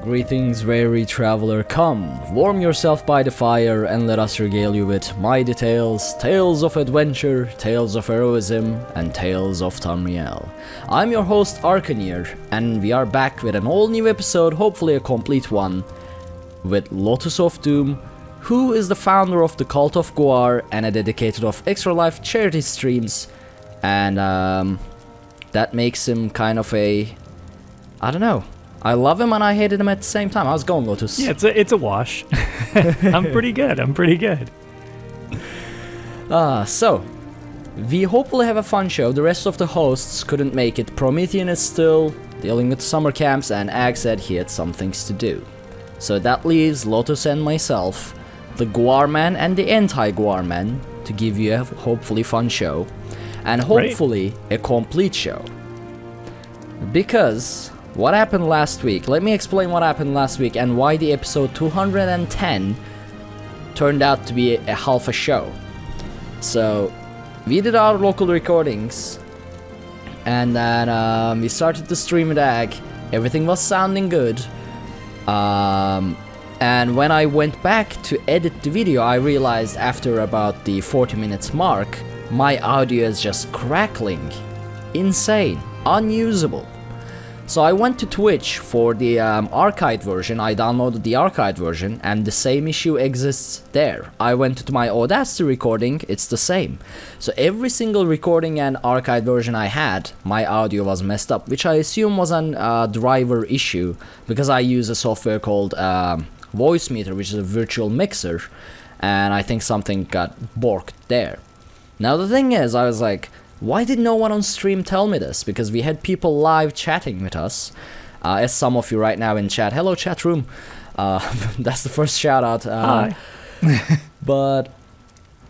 Greetings, weary traveler, come, warm yourself by the fire and let us regale you with mighty tales, tales of adventure, tales of heroism, and tales of Tamriel. I'm your host Arkhaniir, and we are back with an all-new episode, hopefully a complete one, with Lotus of Doom, who is the founder of the Cult of Guar and a dedicated of Extra Life charity streams, and that makes him kind of a, I don't know. I love him and I hated him at the same time. How's it going, Lotus? Yeah, it's a wash. I'm pretty good. So, we hopefully have a fun show. The rest of the hosts couldn't make it. Promethean is still dealing with summer camps, and Ag said he had some things to do. So that leaves Lotus and myself, the Guar man and the anti-Guar man, to give you a hopefully fun show. And hopefully a complete show. Because what happened last week? Let me explain what happened last week and why the episode 210 turned out to be a half a show. So, we did our local recordings, and then we started the stream with Ag. Everything was sounding good. And when I went back to edit the video, I realized after about the 40 minutes mark, my audio is just crackling. Insane. Unusable. So I went to Twitch for the archived version. I downloaded the archived version and the same issue exists there. I went to my Audacity recording, it's the same. So every single recording and archived version I had, my audio was messed up, which I assume was a driver issue because I use a software called Voicemeeter, which is a virtual mixer, and I think something got borked there. Now the thing is, I was like, why did no one on stream tell me this? Because we had people live chatting with us, as some of you right now in chat. Hello, chat room. That's the first shout out. Hi. But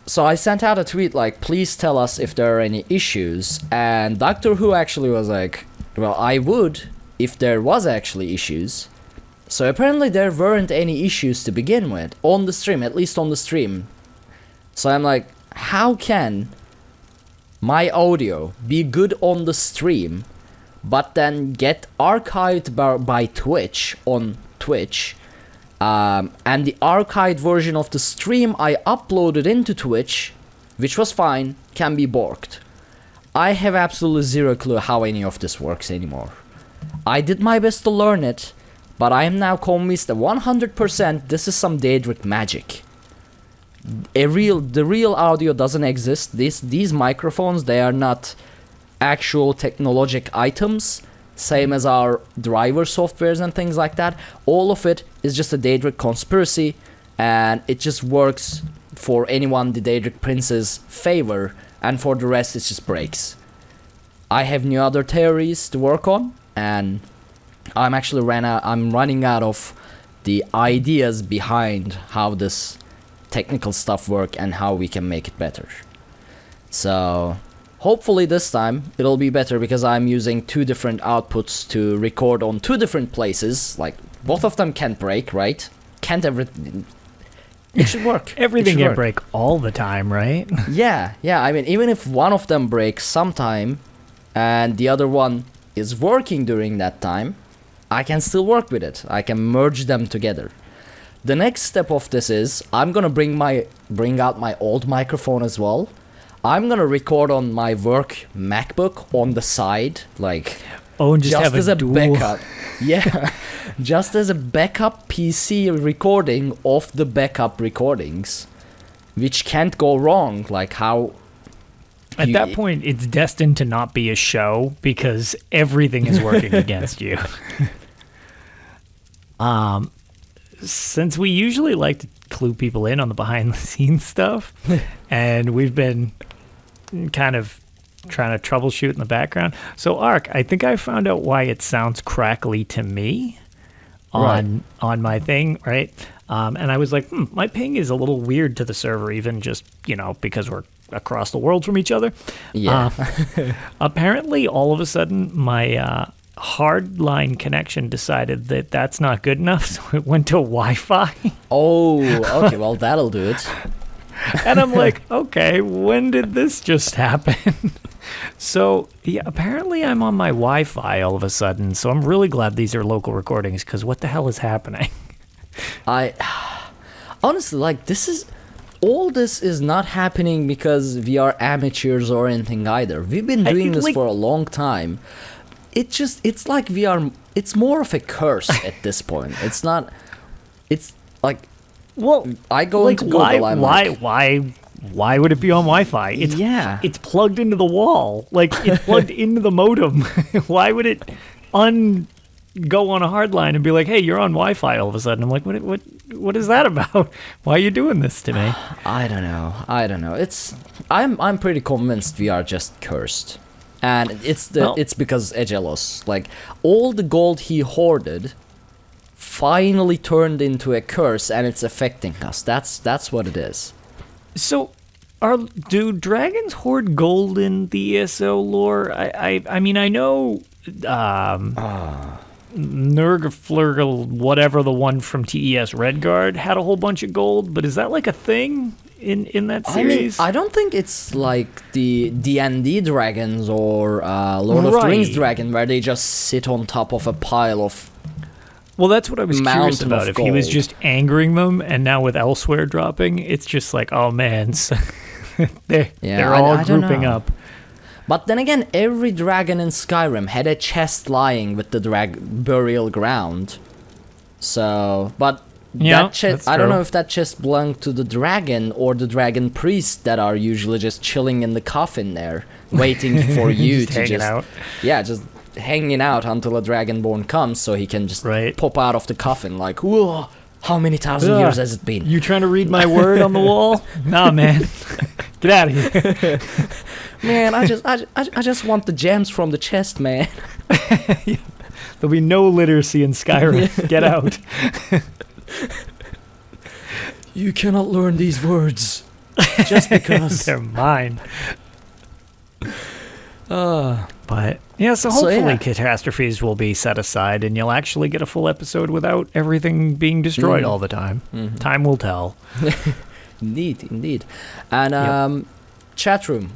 so I sent out a tweet like, please tell us if there are any issues. And Doctor Who actually was like, well, I would if there was actually issues. So apparently there weren't any issues to begin with on the stream, at least on the stream. So I'm like, how can my audio be good on the stream, but then get archived by Twitch on Twitch, and the archived version of the stream I uploaded into Twitch, which was fine, can be borked? I have absolutely zero clue how any of this works anymore. I did my best to learn it, but I am now convinced that 100% this is some Daedric magic. The real audio doesn't exist. These microphones, they are not actual technologic items, same as our driver softwares and things like that. All of it is just a Daedric conspiracy, and it just works for anyone the Daedric princes favor, and for the rest it just breaks. I have no other theories to work on, and I'm running out of the ideas behind how this technical stuff work and how we can make it better. So hopefully this time it'll be better, because I'm using two different outputs to record on two different places. Like, both of them can't break, right? It should work. Everything can break all the time, right? Yeah, I mean, even if one of them breaks sometime and the other one is working during that time, I can still work with it. I can merge them together. The next step of this is I'm gonna bring out my old microphone as well. I'm gonna record on my work MacBook on the side, like, and just have as a dual backup. Yeah, just as a backup PC recording of the backup recordings, which can't go wrong. Like, how at that point it's destined to not be a show because everything is working against you. Since we usually like to clue people in on the behind-the-scenes stuff, and we've been kind of trying to troubleshoot in the background. So, Ark, I think I found out why it sounds crackly to me on my thing, right? And I was like, my ping is a little weird to the server, even just, because we're across the world from each other. Yeah. Apparently, all of a sudden, my hardline connection decided that that's not good enough, so it went to Wi-Fi. Oh, okay, well, that'll do it. And I'm like, okay, when did this just happen? So, yeah, apparently I'm on my Wi-Fi all of a sudden, so I'm really glad these are local recordings, because what the hell is happening? Honestly, like, all this is not happening because we are amateurs or anything either. We've been doing this for a long time. It's like it's more of a curse at this point. It's not, it's like, well, I go into Google, why would it be on Wi-Fi? It's plugged into the wall. Like, it's plugged into the modem. Why would it go on a hard line and be like, hey, you're on Wi-Fi all of a sudden? I'm like, what is that about? Why are you doing this to me? I don't know. I'm pretty convinced we are just cursed. And it's because Aggelos, like, all the gold he hoarded finally turned into a curse, and it's affecting us. That's what it is. So, do dragons hoard gold in the ESO lore? I mean, I know Nurgaflurgle, whatever, the one from TES Redguard, had a whole bunch of gold, but is that like a thing in that series? I don't think it's like the D&D dragons or Lord of the Rings dragon, where they just sit on top of a pile of. Well, that's what I was curious about. If he was just angering them, and now with Elsewhere dropping, it's just like, oh man, they're all grouping up. But then again, every dragon in Skyrim had a chest lying with the burial ground. So, but that chest, I don't know if that chest belonged to the dragon or the dragon priests that are usually just chilling in the coffin there, waiting for you to hanging out. Yeah, just hanging out until a dragonborn comes, so he can just pop out of the coffin like, whoa, how many thousand years has it been? You trying to read my word on the wall? Nah, man. Get out of here. Man, I just want the gems from the chest, man. There'll be no literacy in Skyrim. Get out. You cannot learn these words just because they're mine. But yeah, so hopefully catastrophes will be set aside, and you'll actually get a full episode without everything being destroyed all the time. Mm-hmm. Time will tell. Indeed. And chat room,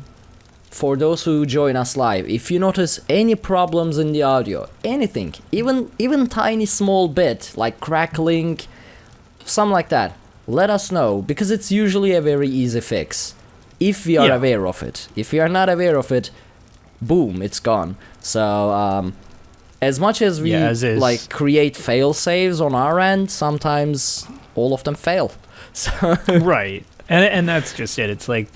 for those who join us live, if you notice any problems in the audio, anything, even tiny small bit, like crackling, something like that, let us know, because it's usually a very easy fix, if we are aware of it. If we are not aware of it, boom, it's gone. So, as much as we like create fail saves on our end, sometimes all of them fail. So right, and that's just it. It's like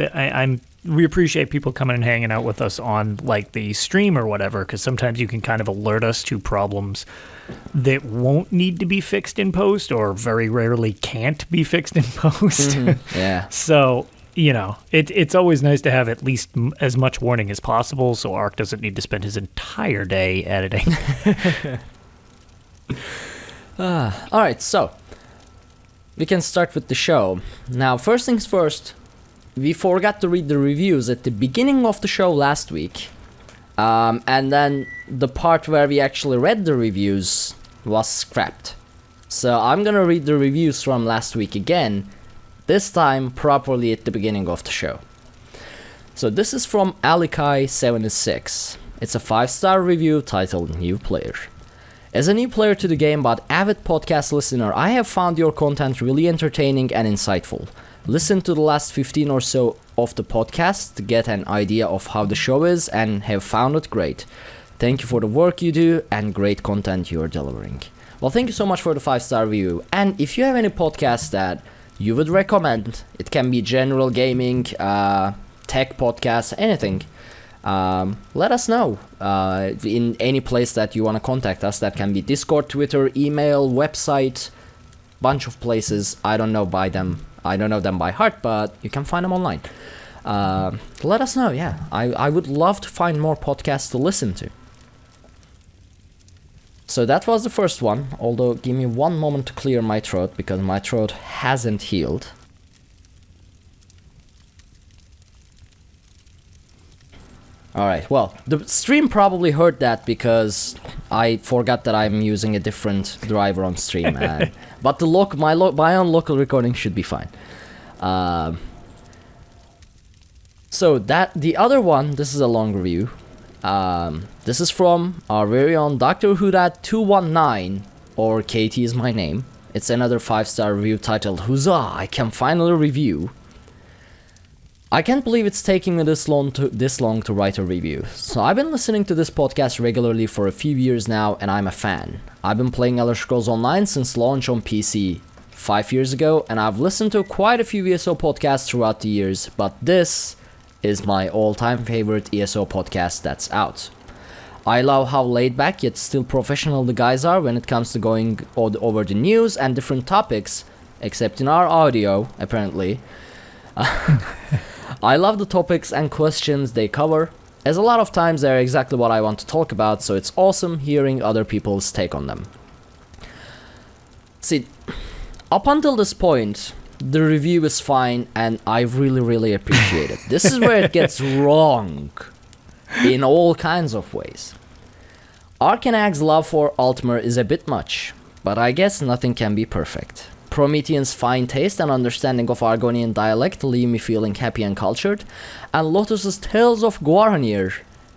we appreciate people coming and hanging out with us on like the stream or whatever, because sometimes you can kind of alert us to problems that won't need to be fixed in post, or very rarely can't be fixed in post. Mm-hmm. Yeah. So, you know, it's always nice to have at least as much warning as possible, so Ark doesn't need to spend his entire day editing. All right, so we can start with the show. Now, first things first, we forgot to read the reviews at the beginning of the show last week. And then the part where we actually read the reviews was scrapped. So I'm gonna read the reviews from last week again, this time properly at the beginning of the show. So this is from Alikai76. It's a 5-star review titled New Player. As a new player to the game but avid podcast listener, I have found your content really entertaining and insightful. Listen to the last 15 or so of the podcast to get an idea of how the show is and have found it great. Thank you for the work you do and great content you are delivering. Well, thank you so much for the 5-star review. And if you have any podcasts that you would recommend, it can be general gaming, tech podcasts, anything, let us know in any place that you want to contact us. That can be Discord, Twitter, email, website, bunch of places. I don't know them by heart, but you can find them online. Let us know. Yeah, I would love to find more podcasts to listen to. So that was the first one, although give me one moment to clear my throat, because my throat hasn't healed. Alright, well, the stream probably heard that because I forgot that I'm using a different driver on stream. But my own local recording should be fine. So the other one, this is a long review. This is from our very own Dr. Huda219, or Katie is my name. It's another 5-star review titled, Huzzah, I can finally review. I can't believe it's taking me this long to write a review. So I've been listening to this podcast regularly for a few years now, and I'm a fan. I've been playing Elder Scrolls Online since launch on PC 5 years ago, and I've listened to quite a few ESO podcasts throughout the years, but this is my all-time favorite ESO podcast that's out. I love how laid back yet still professional the guys are when it comes to going over the news and different topics, except in our audio, apparently. I love the topics and questions they cover, as a lot of times they're exactly what I want to talk about, so it's awesome hearing other people's take on them. See, up until this point, the review is fine, and I really appreciate it. This is where it gets wrong, in all kinds of ways. Arkanag's love for Altmer is a bit much, but I guess nothing can be perfect. Promethean's fine taste and understanding of Argonian dialect leave me feeling happy and cultured, and Lotus's Tales of Arkhaniir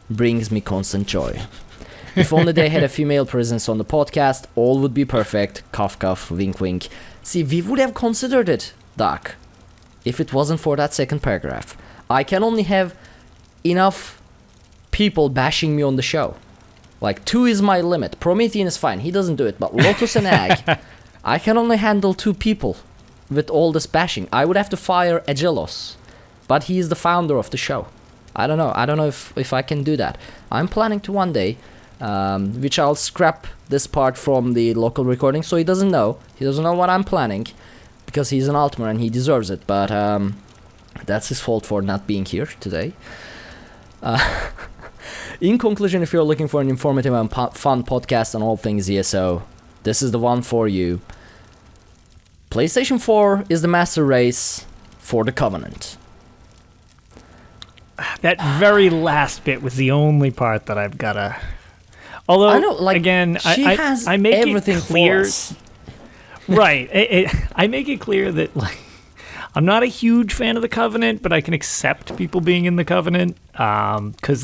brings me constant joy. If only they had a female presence on the podcast, all would be perfect. Cough cough, wink wink. See, we would have considered it, Doc, if it wasn't for that second paragraph. I can only have enough people bashing me on the show. Like, 2 is my limit. Promethean is fine, he doesn't do it, but Lotus and Ag, I can only handle 2 people with all this bashing. I would have to fire Aggelos, but he is the founder of the show. I don't know if I can do that. I'm planning to one day, which I'll scrap this part from the local recording, so he doesn't know what I'm planning, because he's an Altmer and he deserves it, but that's his fault for not being here today. In conclusion, if you're looking for an informative and fun podcast on all things ESO, this is the one for you. PlayStation 4 is the master race for the Covenant. That very last bit was the only part that I've gotta... Although, I know, like, again, I make everything it clear... for us. Right. I make it clear that, like, I'm not a huge fan of the Covenant, but I can accept people being in the Covenant, because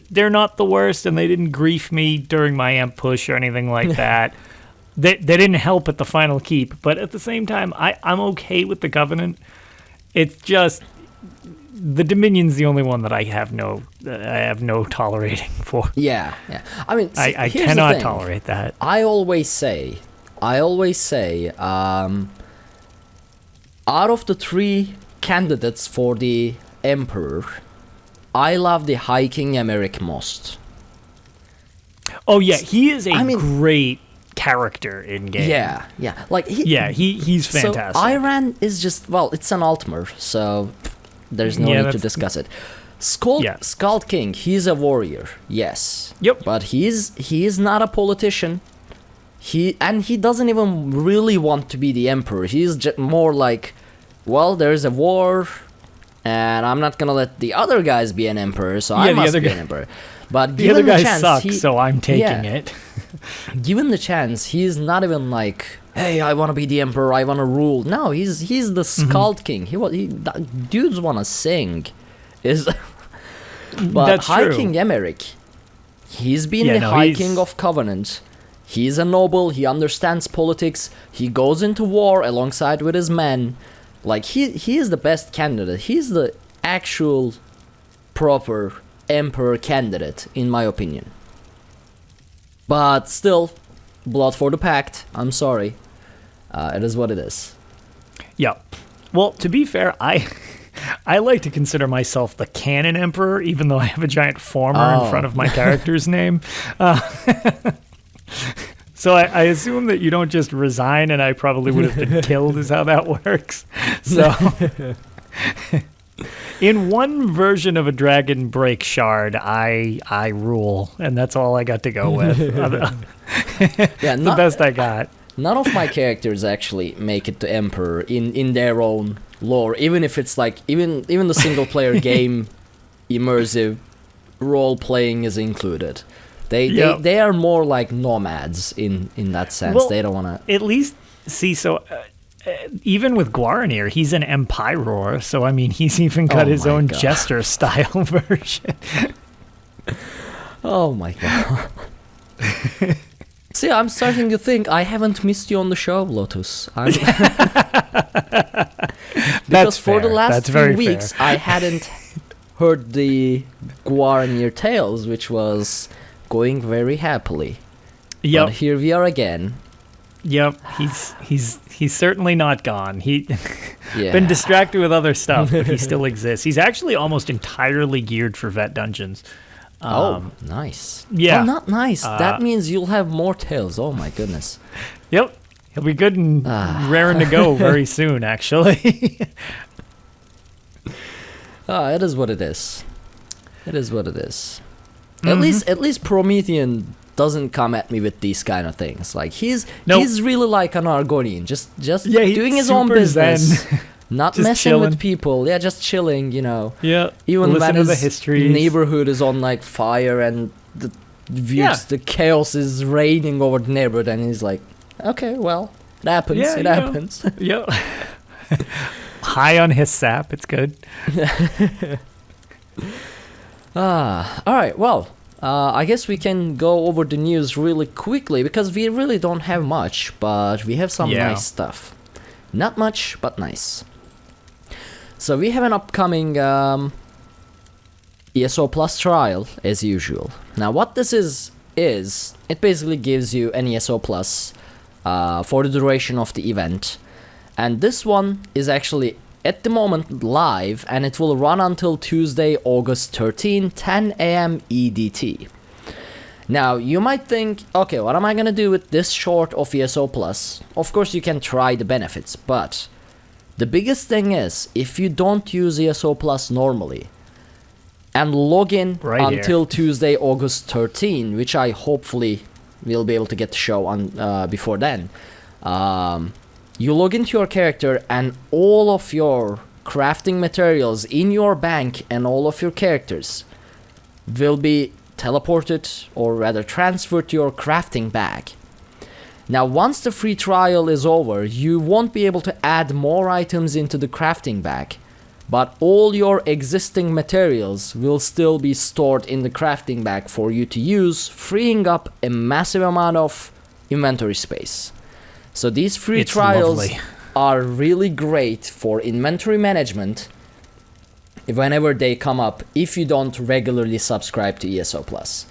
they're not the worst, and they didn't grief me during my amp push or anything like that. They didn't help at the final keep, but at the same time, I'm okay with the Covenant. It's just the Dominion's the only one that I have no tolerating for. Yeah. I mean, I cannot tolerate that. I always say, out of the 3 candidates for the Emperor, I love the High King Emeric most. Oh yeah, he is great character in game. Yeah. Like he's fantastic. So Iran is just, well, it's an Altmer, so there's no need to discuss it. Skald King, he's a warrior, yes. Yep. But he is not a politician. He doesn't even really want to be the Emperor. He's just more like, well, there's a war, and I'm not gonna let the other guys be an Emperor, so I must be an Emperor. But the other guys suck, so I'm taking it. Given the chance, he's not even like, hey, I want to be the Emperor, I want to rule. No, he's the Skald King. Dudes want to sing. But That's High true. King Emeric, he's been the High King of Covenant. He's a noble, he understands politics, he goes into war alongside with his men. Like, he is the best candidate. He's the actual proper Emperor candidate, in my opinion. But still, blood for the pact. I'm sorry. It is what it is. Yeah. Well, to be fair, I like to consider myself the canon Emperor, even though I have a giant former in front of my character's name. So I assume that you don't just resign, and I probably would have been killed, is how that works. So, in one version of a Dragon Break Shard, I rule, and that's all I got to go with. That's the best I got. None of my characters actually make it to Emperor in their own lore, even if it's like, even the single player game immersive role playing is included. They are more like nomads in that sense. Well, they don't want to. At least, see, so even with Guaranir, he's an Empyror, so I mean, he's even got his own God. Jester style version. Oh my god. See, I'm starting to think I haven't missed you on the show, Lotus. Because for the last few weeks, I hadn't heard the Guaranir Tales, which was going very happily. Yep. But here we are again. Yep, he's certainly not gone. He Yeah. been distracted with other stuff, but he still exists. He's actually almost entirely geared for vet dungeons. Nice. Yeah. Well, not nice. That means you'll have more tales. Oh my goodness. Yep, he'll be good and raring to go very soon. Actually. It is what it is. It is what it is. At least Promethean doesn't come at me with these kind of things. Like he's really like an Argonian, just doing his own business, not just messing chilling with people. Yeah, just chilling. Yeah. Even Listen when to the his histories. neighborhood is on like fire and the chaos is raining over the neighborhood, and he's like, okay, well, it happens. Yeah, it happens. Yep. High on his sap. It's good. All right. Well, I guess we can go over the news really quickly because we really don't have much, but we have some nice stuff. Not much, but nice. So we have an upcoming ESO Plus Trial, as usual. Now, what this is it basically gives you an ESO Plus for the duration of the event. And this one is actually at the moment live, and it will run until Tuesday, August 13, 10 a.m. EDT. Now, you might think, okay, what am I gonna do with this short of ESO Plus? Of course, you can try the benefits, but the biggest thing is, if you don't use ESO Plus normally, and log in until Tuesday, August 13, which I hopefully will be able to get the show on before then, you log into your character and all of your crafting materials in your bank and all of your characters will be teleported, or rather transferred to your crafting bag. Now, once the free trial is over, you won't be able to add more items into the crafting bag, but all your existing materials will still be stored in the crafting bag for you to use, freeing up a massive amount of inventory space. So these free trials are really great for inventory management whenever they come up, if you don't regularly subscribe to ESO Plus.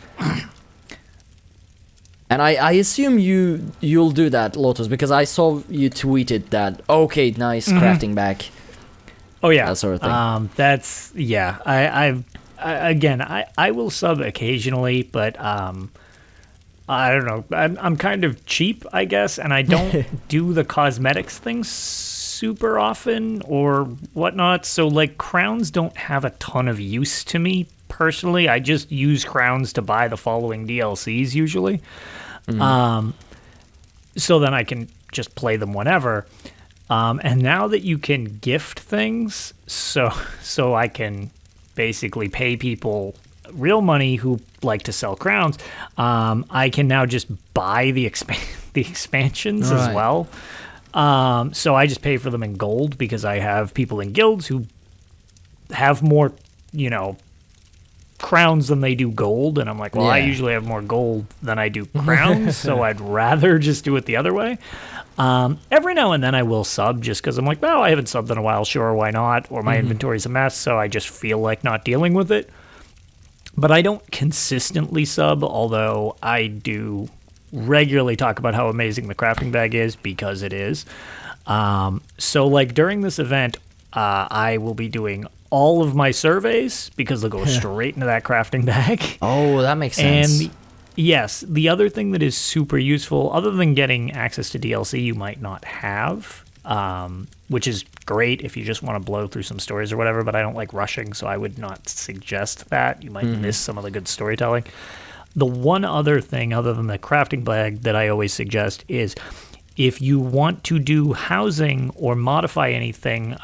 And I assume you'll do that, Lotus, because I saw you tweeted that, okay, nice, crafting bag. Oh yeah, that sort of thing. That's I will sub occasionally, but I don't know. I'm kind of cheap, I guess, and I don't do the cosmetics things super often or whatnot. So like crowns don't have a ton of use to me personally. I just use crowns to buy the following DLCs usually. So then I can just play them whenever. And now that you can gift things, so I can basically pay people real money who like to sell crowns, I can now just buy the expansions as well. So I just pay for them in gold because I have people in guilds who have more, crowns than they do gold, and I'm like, well, I usually have more gold than I do crowns, so I'd rather just do it the other way. Every now and then I will sub just because I'm like, well, I haven't subbed in a while, sure, why not? Or my inventory's a mess, so I just feel like not dealing with it. But I don't consistently sub, although I do regularly talk about how amazing the crafting bag is, because it is. So like during this event, I will be doing all of my surveys because they'll go straight into that crafting bag. Oh, that makes sense. And yes, the other thing that is super useful, other than getting access to DLC you might not have, which is great if you just want to blow through some stories or whatever, but I don't like rushing, so I would not suggest that. You might miss some of the good storytelling. The one other thing, other than the crafting bag, that I always suggest is if you want to do housing or modify anything,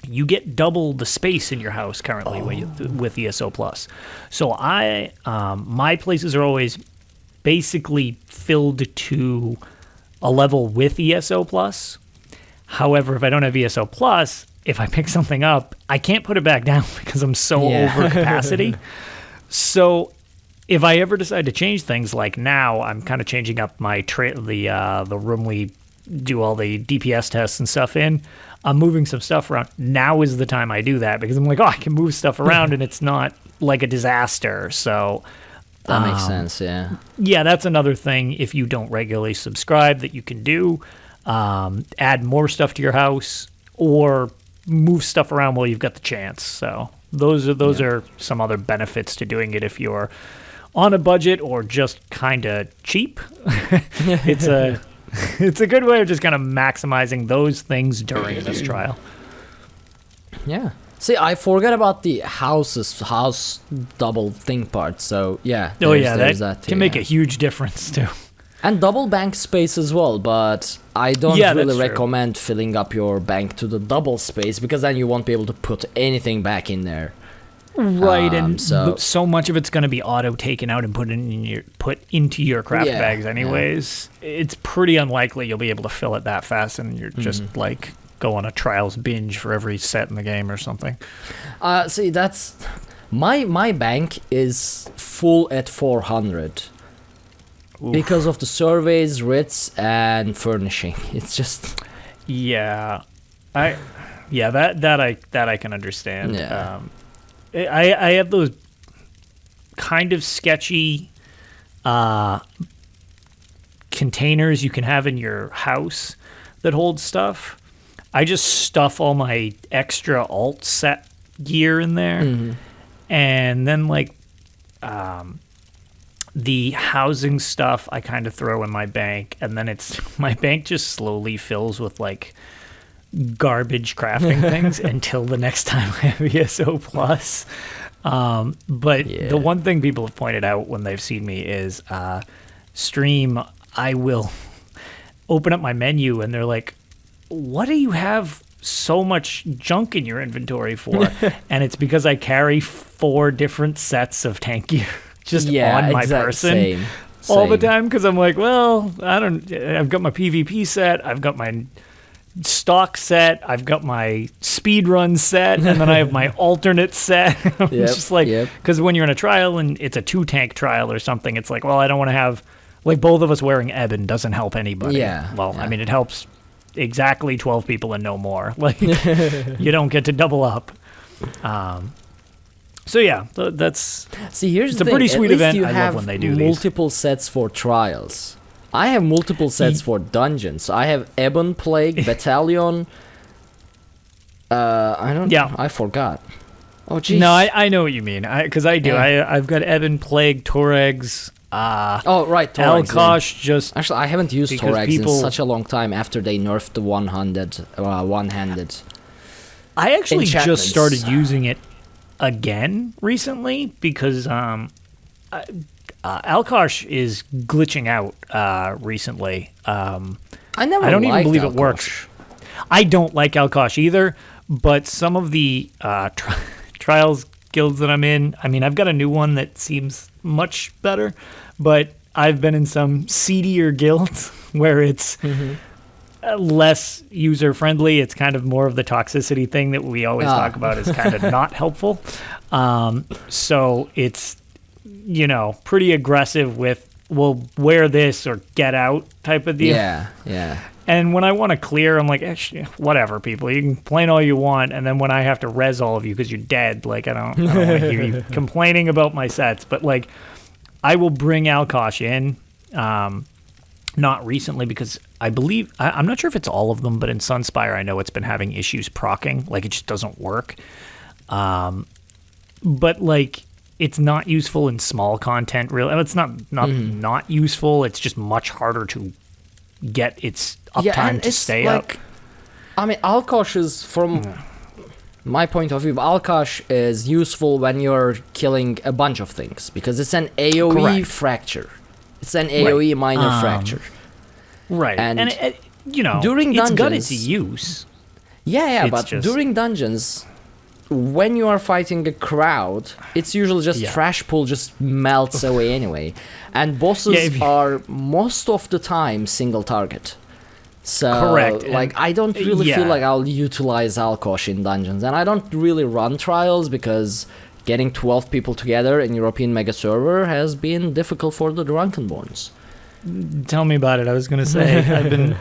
you get double the space in your house currently with ESO Plus. So my places are always basically filled to a level with ESO Plus, However, if I don't have ESO Plus, if I pick something up, I can't put it back down because I'm so over capacity. So if I ever decide to change things, like now, I'm kind of changing up my the room we do all the DPS tests and stuff in. I'm moving some stuff around. Now is the time I do that because I'm like, I can move stuff around and it's not like a disaster. So that makes sense, yeah. Yeah, that's another thing if you don't regularly subscribe that you can do. Add more stuff to your house or move stuff around while you've got the chance. So those are some other benefits to doing it if you're on a budget or just kind of cheap. It's a good way of just kind of maximizing those things during this trial. Yeah. See, I forgot about the house double thing part. So yeah. That can make a huge difference too. And double bank space as well, but I don't really recommend filling up your bank to the double space because then you won't be able to put anything back in there. Right, and so much of it's going to be auto taken out and put into your craft bags anyways. Yeah. It's pretty unlikely you'll be able to fill it that fast, and you're just like go on a trials binge for every set in the game or something. See, that's my bank is full at 400. Oof. Because of the surveys, writs, and furnishing. It's just that I can understand. Yeah. I have those kind of sketchy containers you can have in your house that hold stuff. I just stuff all my extra alt set gear in there, and then like the housing stuff I kind of throw in my bank, and then my bank just slowly fills with like garbage crafting things until the next time I have ESO Plus. But the one thing people have pointed out when they've seen me is stream, I will open up my menu and they're like, what do you have so much junk in your inventory for? And it's because I carry 4 different sets of tank gear just on my person all the time, because I'm like, well, I've got my PvP set, I've got my stock set, I've got my speed run set, and then I have my alternate set. Just like, because when you're in a trial and it's a 2-tank trial or something, it's like, well, I don't want to have like both of us wearing Eben doesn't help anybody. I mean, it helps exactly 12 people and no more. Like you don't get to double up. So yeah, that's here's a pretty sweet event. I love when they do multiple sets for trials. I have multiple sets for dungeons. I have Ebon Plague, Battalion. I forgot. Oh, jeez. No, I know what you mean. Because I do. I've got Ebon Plague, Toregs. Right, Toregs. Alkosh. Actually, I haven't used Toregs in such a long time after they nerfed the one-handed. I actually just started using it again recently because Alkosh is glitching out recently. I don't even believe it works. I don't like Alkosh either, but some of the trials guilds that I'm in, I mean, I've got a new one that seems much better, but I've been in some seedier guilds where it's less user-friendly. It's kind of more of the toxicity thing that we always talk about is kind of not helpful. So it's, pretty aggressive with, well, wear this or get out type of deal. Yeah. And when I want to clear, I'm like, whatever, people. You can complain all you want, and then when I have to res all of you because you're dead, like, I don't want to hear you complaining about my sets. But, like, I will bring Alkosh in, not recently because I believe, I'm not sure if it's all of them, but in Sunspire I know it's been having issues proccing. Like, it just doesn't work. But, like, it's not useful in small content, really. It's not useful. It's just much harder to get its uptime to stay up. I mean, Alkosh is, from my point of view, Alkosh is useful when you're killing a bunch of things because it's an AoE fracture. It's an AoE minor fracture. Right. And during dungeons, it's got its use. But during dungeons, when you are fighting a crowd, it's usually just trash pool just melts away anyway. And bosses are most of the time single target. So, Correct. like, I don't really feel like I'll utilize Alkosh in dungeons. And I don't really run trials because getting 12 people together in European mega server has been difficult for the Drunkenborns. Tell me about it. I was going to say, I've been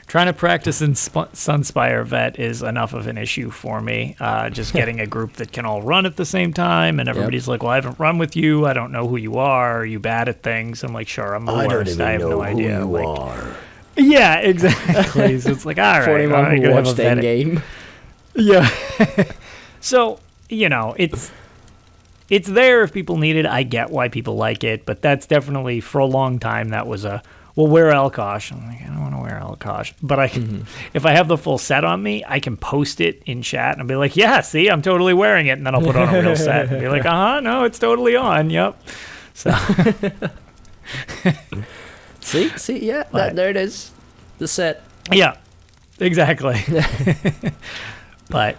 trying to practice in Sunspire Vet is enough of an issue for me. Just getting a group that can all run at the same time, and everybody's like, well, I haven't run with you. I don't know who you are. Are you bad at things? I'm like, sure, I'm the worst. I have no idea. Who you are. Yeah, exactly. So it's like, all right. 41 who watched that game. Yeah. So, you know, it's there if people need it. I get why people like it, but that's definitely, for a long time, that was wear Alkosh. I'm like, I don't want to wear Alkosh. But I can, if I have the full set on me, I can post it in chat and be like, yeah, see, I'm totally wearing it. And then I'll put on a real set and be like, no, it's totally on. Yep. So... See, yeah, there it is, the set. Yeah, exactly. But,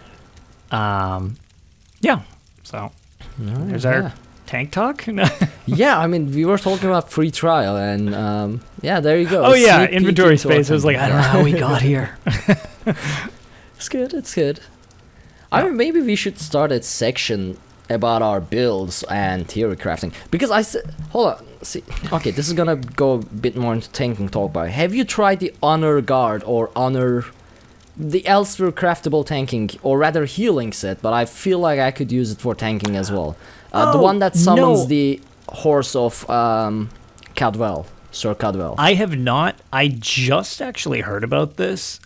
yeah, so there's our tank talk. Yeah, I mean, we were talking about free trial, and yeah, there you go. Oh, yeah, inventory space. I was like, I don't know how we got here. It's good. I mean, maybe we should start a section about our builds and theory crafting, because hold on, see, okay, this is gonna go a bit more into tanking talk, but have you tried the Honor Guard or the elsewhere craftable tanking, or rather healing set, but I feel like I could use it for tanking as well. The one that summons the horse of Cadwell, Sir Cadwell. I have not. I just actually heard about this.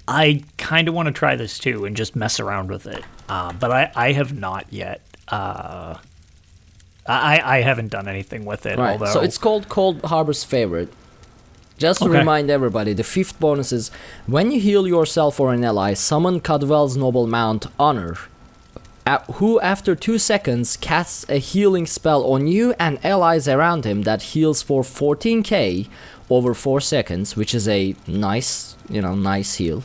I kind of want to try this too and just mess around with it, but I have not yet. I haven't done anything with it. Right. Although... So it's called Cold Harbor's Favorite. Just to remind everybody, the 5th bonus is when you heal yourself or an ally, summon Cadwell's noble mount Honor, who after 2 seconds casts a healing spell on you and allies around him that heals for 14k over 4 seconds, which is a nice heal.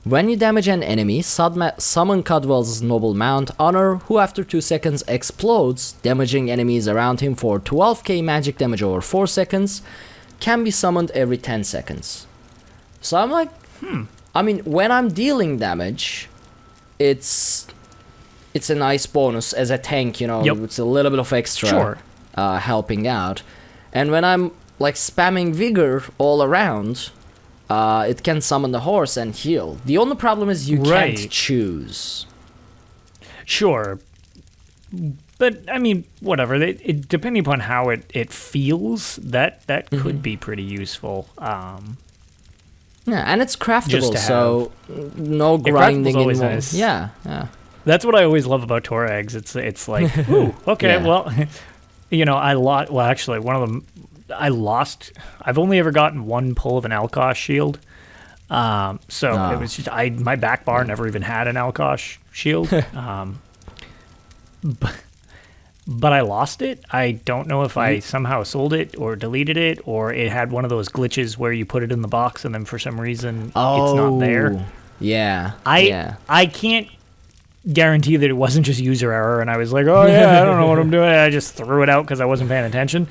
When you damage an enemy, summon Cadwell's noble mount Honor, who after 2 seconds explodes, damaging enemies around him for 12k magic damage over 4 seconds, can be summoned every 10 seconds. So I'm like, I mean, when I'm dealing damage, it's a nice bonus as a tank, it's a little bit of extra helping out. And when I'm like spamming vigor all around, it can summon the horse and heal. The only problem is you can't choose. Sure. But, I mean, whatever. It depending upon how it feels, that could be pretty useful. Yeah, and it's craftable, so no grinding always involved. Nice. Yeah. That's what I always love about Torags. It's like, ooh, okay, well, actually, one of them... I lost. I've only ever gotten one pull of an Alkosh shield. It was just my back bar never even had an Alkosh shield. But I lost it. I don't know if I somehow sold it or deleted it, or it had one of those glitches where you put it in the box and then for some reason it's not there. Yeah. I can't guarantee that it wasn't just user error and I was like, oh yeah, I don't know what I'm doing. I just threw it out because I wasn't paying attention.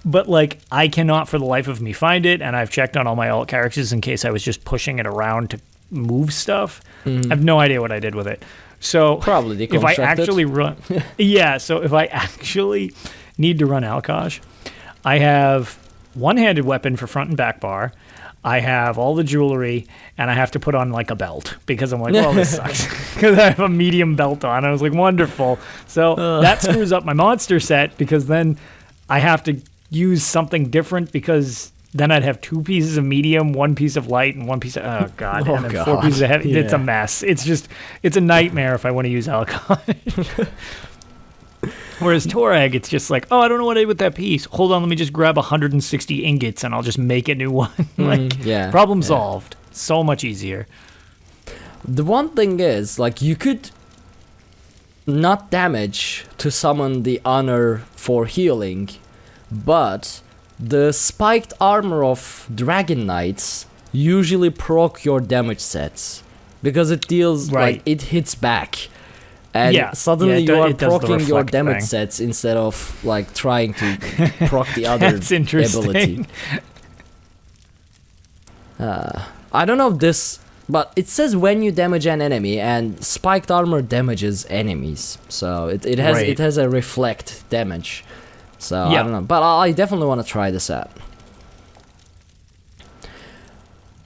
But, like, I cannot for the life of me find it, and I've checked on all my alt characters in case I was just pushing it around to move stuff. I have no idea what I did with it. So, probably if I actually run... so if I actually need to run Alkosh, I have one-handed weapon for front and back bar, I have all the jewelry, and I have to put on, like, a belt, because I'm like, well, this sucks, because I have a medium belt on. I was like, wonderful. So that screws up my monster set, because then I have to use something different, because then I'd have 2 pieces of medium, 1 piece of light, and 1 piece of... Oh, God. And then 4 pieces of heavy. Yeah. It's a mess. It's a nightmare if I want to use alcohol. Whereas Torag, it's just like, oh, I don't know what I did with that piece. Hold on, let me just grab 160 ingots, and I'll just make a new one. Problem solved. So much easier. The one thing is, like, you could not damage to summon the Honor for healing, but the spiked armor of Dragon Knights usually proc your damage sets, because it deals, like, it hits back. And suddenly you are proccing your damage sets instead of, like, trying to proc the other That's interesting. ability. I don't know if this, but it says when you damage an enemy, and spiked armor damages enemies, so it has a reflect damage. So I don't know, but I definitely want to try this out.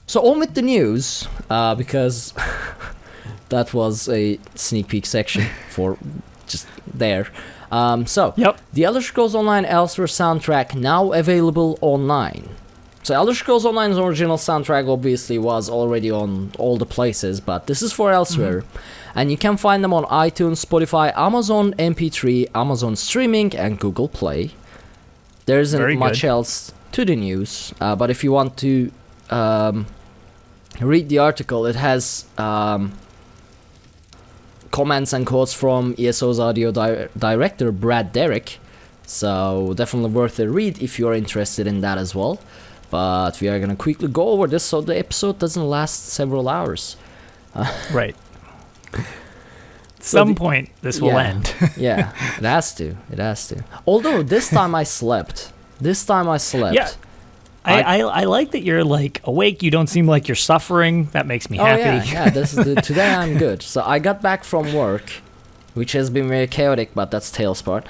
So on with the news, because that was a sneak peek section for just there. The Elder Scrolls Online Elsewhere soundtrack now available online. So Elder Scrolls Online's original soundtrack obviously was already on all the places, but this is for Elsewhere. And you can find them on iTunes, Spotify, Amazon MP3, Amazon Streaming, and Google Play. There isn't much else to the news, but if you want to read the article, it has comments and quotes from ESO's audio director, Brad Derrick. So definitely worth a read if you're interested in that as well. But we are going to quickly go over this so the episode doesn't last several hours. Right. Some point this will end. Yeah, it has to. Although this time I slept. Yeah. I like that you're like awake. You don't seem like you're suffering. That makes me happy. Yeah. Today I'm good. So I got back from work, which has been very chaotic, but that's Tales' part.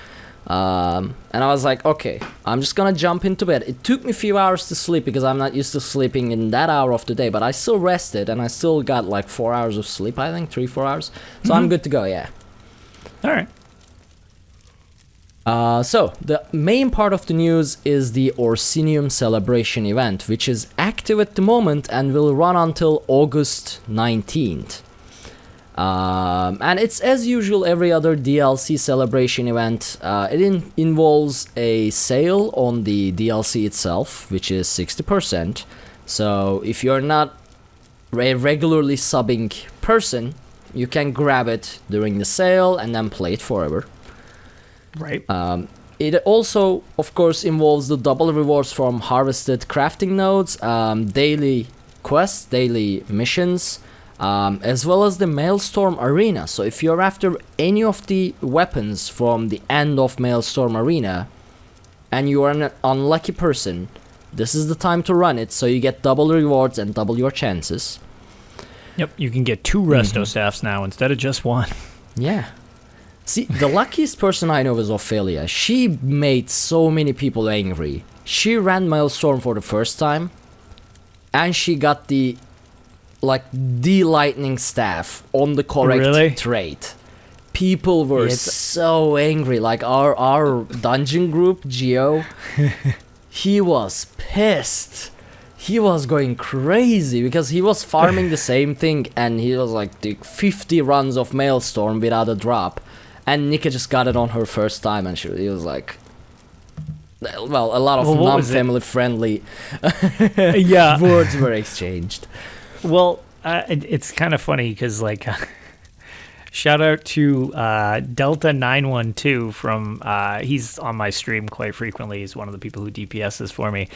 And I was like, okay, I'm just gonna jump into bed. It took me a few hours to sleep because I'm not used to sleeping in that hour of the day, but I still rested and I still got like 4 hours of sleep, I think, 3-4 hours. So I'm good to go, yeah. All right. So the main part of the news is the Orsinium celebration event, which is active at the moment and will run until August 19th. And it's as usual every other DLC celebration event. It involves a sale on the DLC itself, which is 60%. So if you're not a regularly subbing person, you can grab it during the sale and then play it forever. Right. It also, of course, involves the double rewards from harvested crafting nodes, daily quests, daily missions, as well as the Maelstrom Arena. So if you're after any of the weapons from the end of Maelstrom Arena and you are an unlucky person, this is the time to run it, so you get double rewards and double your chances. Yep, you can get 2 resto staffs now instead of just 1. Yeah. See, the luckiest person I know is Ophelia. She made so many people angry. She ran Maelstrom for the first time, and she got the lightning staff on the correct trait. People were so angry. Like our dungeon group, Geo, he was pissed. He was going crazy because he was farming the same thing, and he was like 50 runs of Maelstrom without a drop. And Nika just got it on her first time, and he was like, well, a lot of non-family friendly words were exchanged. Well, it's kind of funny because, shout out to Delta912 from, he's on my stream quite frequently. He's one of the people who DPSs for me.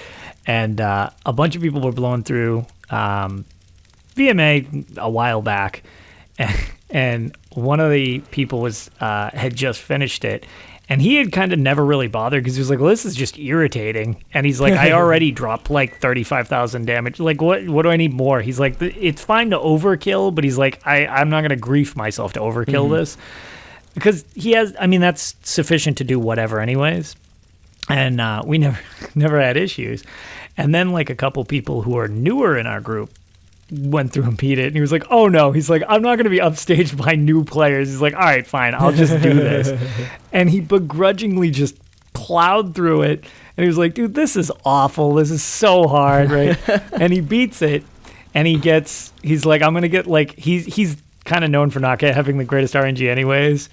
And a bunch of people were blowing through VMA a while back. And one of the people had just finished it. And he had kind of never really bothered because he was like, well, this is just irritating. And he's like, I already dropped 35,000 damage. Like, what do I need more? He's like, it's fine to overkill, but he's like, I'm not going to grief myself to overkill this. Because that's sufficient to do whatever anyways. And we never had issues. And then a couple people who are newer in our group went through and beat it, and he was like, oh no, he's like, I'm not going to be upstaged by new players. He's like, all right, fine, I'll just do this. And he begrudgingly just plowed through it, and he was like, dude, this is awful, this is so hard, right? And he beats it, and he's like, I'm going to get, he's kind of known for not having the greatest RNG anyways,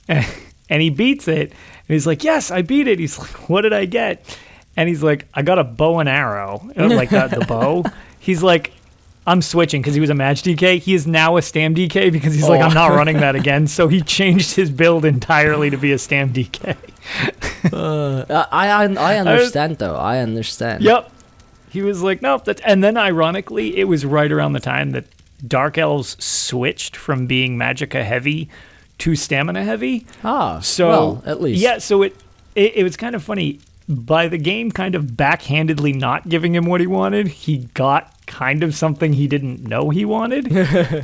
and he beats it, and he's like, yes, I beat it. He's like, what did I get? And he's like, I got a bow and arrow, the bow. He's like, I'm switching because he was a Mage DK. He is now a Stam DK because he's like, I'm not running that again. So he changed his build entirely to be a Stam DK. I understand, though. I understand. Yep. He was like, nope. And then, ironically, it was right around the time that Dark Elves switched from being Magicka heavy to Stamina heavy. So, well, at least. Yeah, so it was kind of funny. By the game kind of backhandedly not giving him what he wanted, he got kind of something he didn't know he wanted.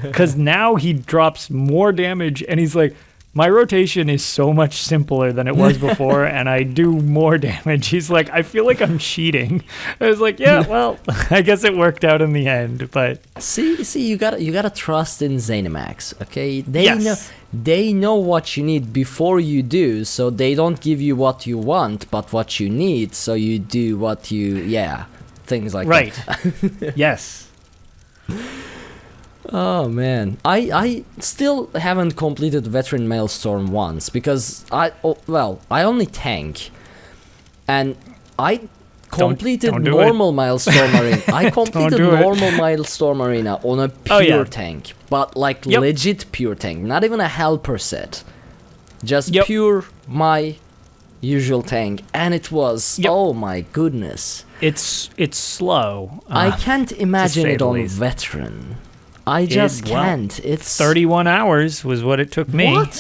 Because now he drops more damage, and he's like, my rotation is so much simpler than it was before, and I do more damage. He's like, I feel like I'm cheating. I was like, yeah, well, I guess it worked out in the end. But see, you gotta trust in Zenimax, okay? Yes. They know what you need before you do, so they don't give you what you want, but what you need, so you do what you, things like right. that. Yes. Oh man, I still haven't completed Veteran Maelstrom once because I only tank, and I completed don't do normal Maelstrom Arena. I completed normal Maelstrom Arena on a pure tank, but like legit pure tank, not even a helper set, just pure my usual tank, and it was oh my goodness. It's slow. I can't imagine it on Veteran. I just can't. It's 31 hours was what it took me. What?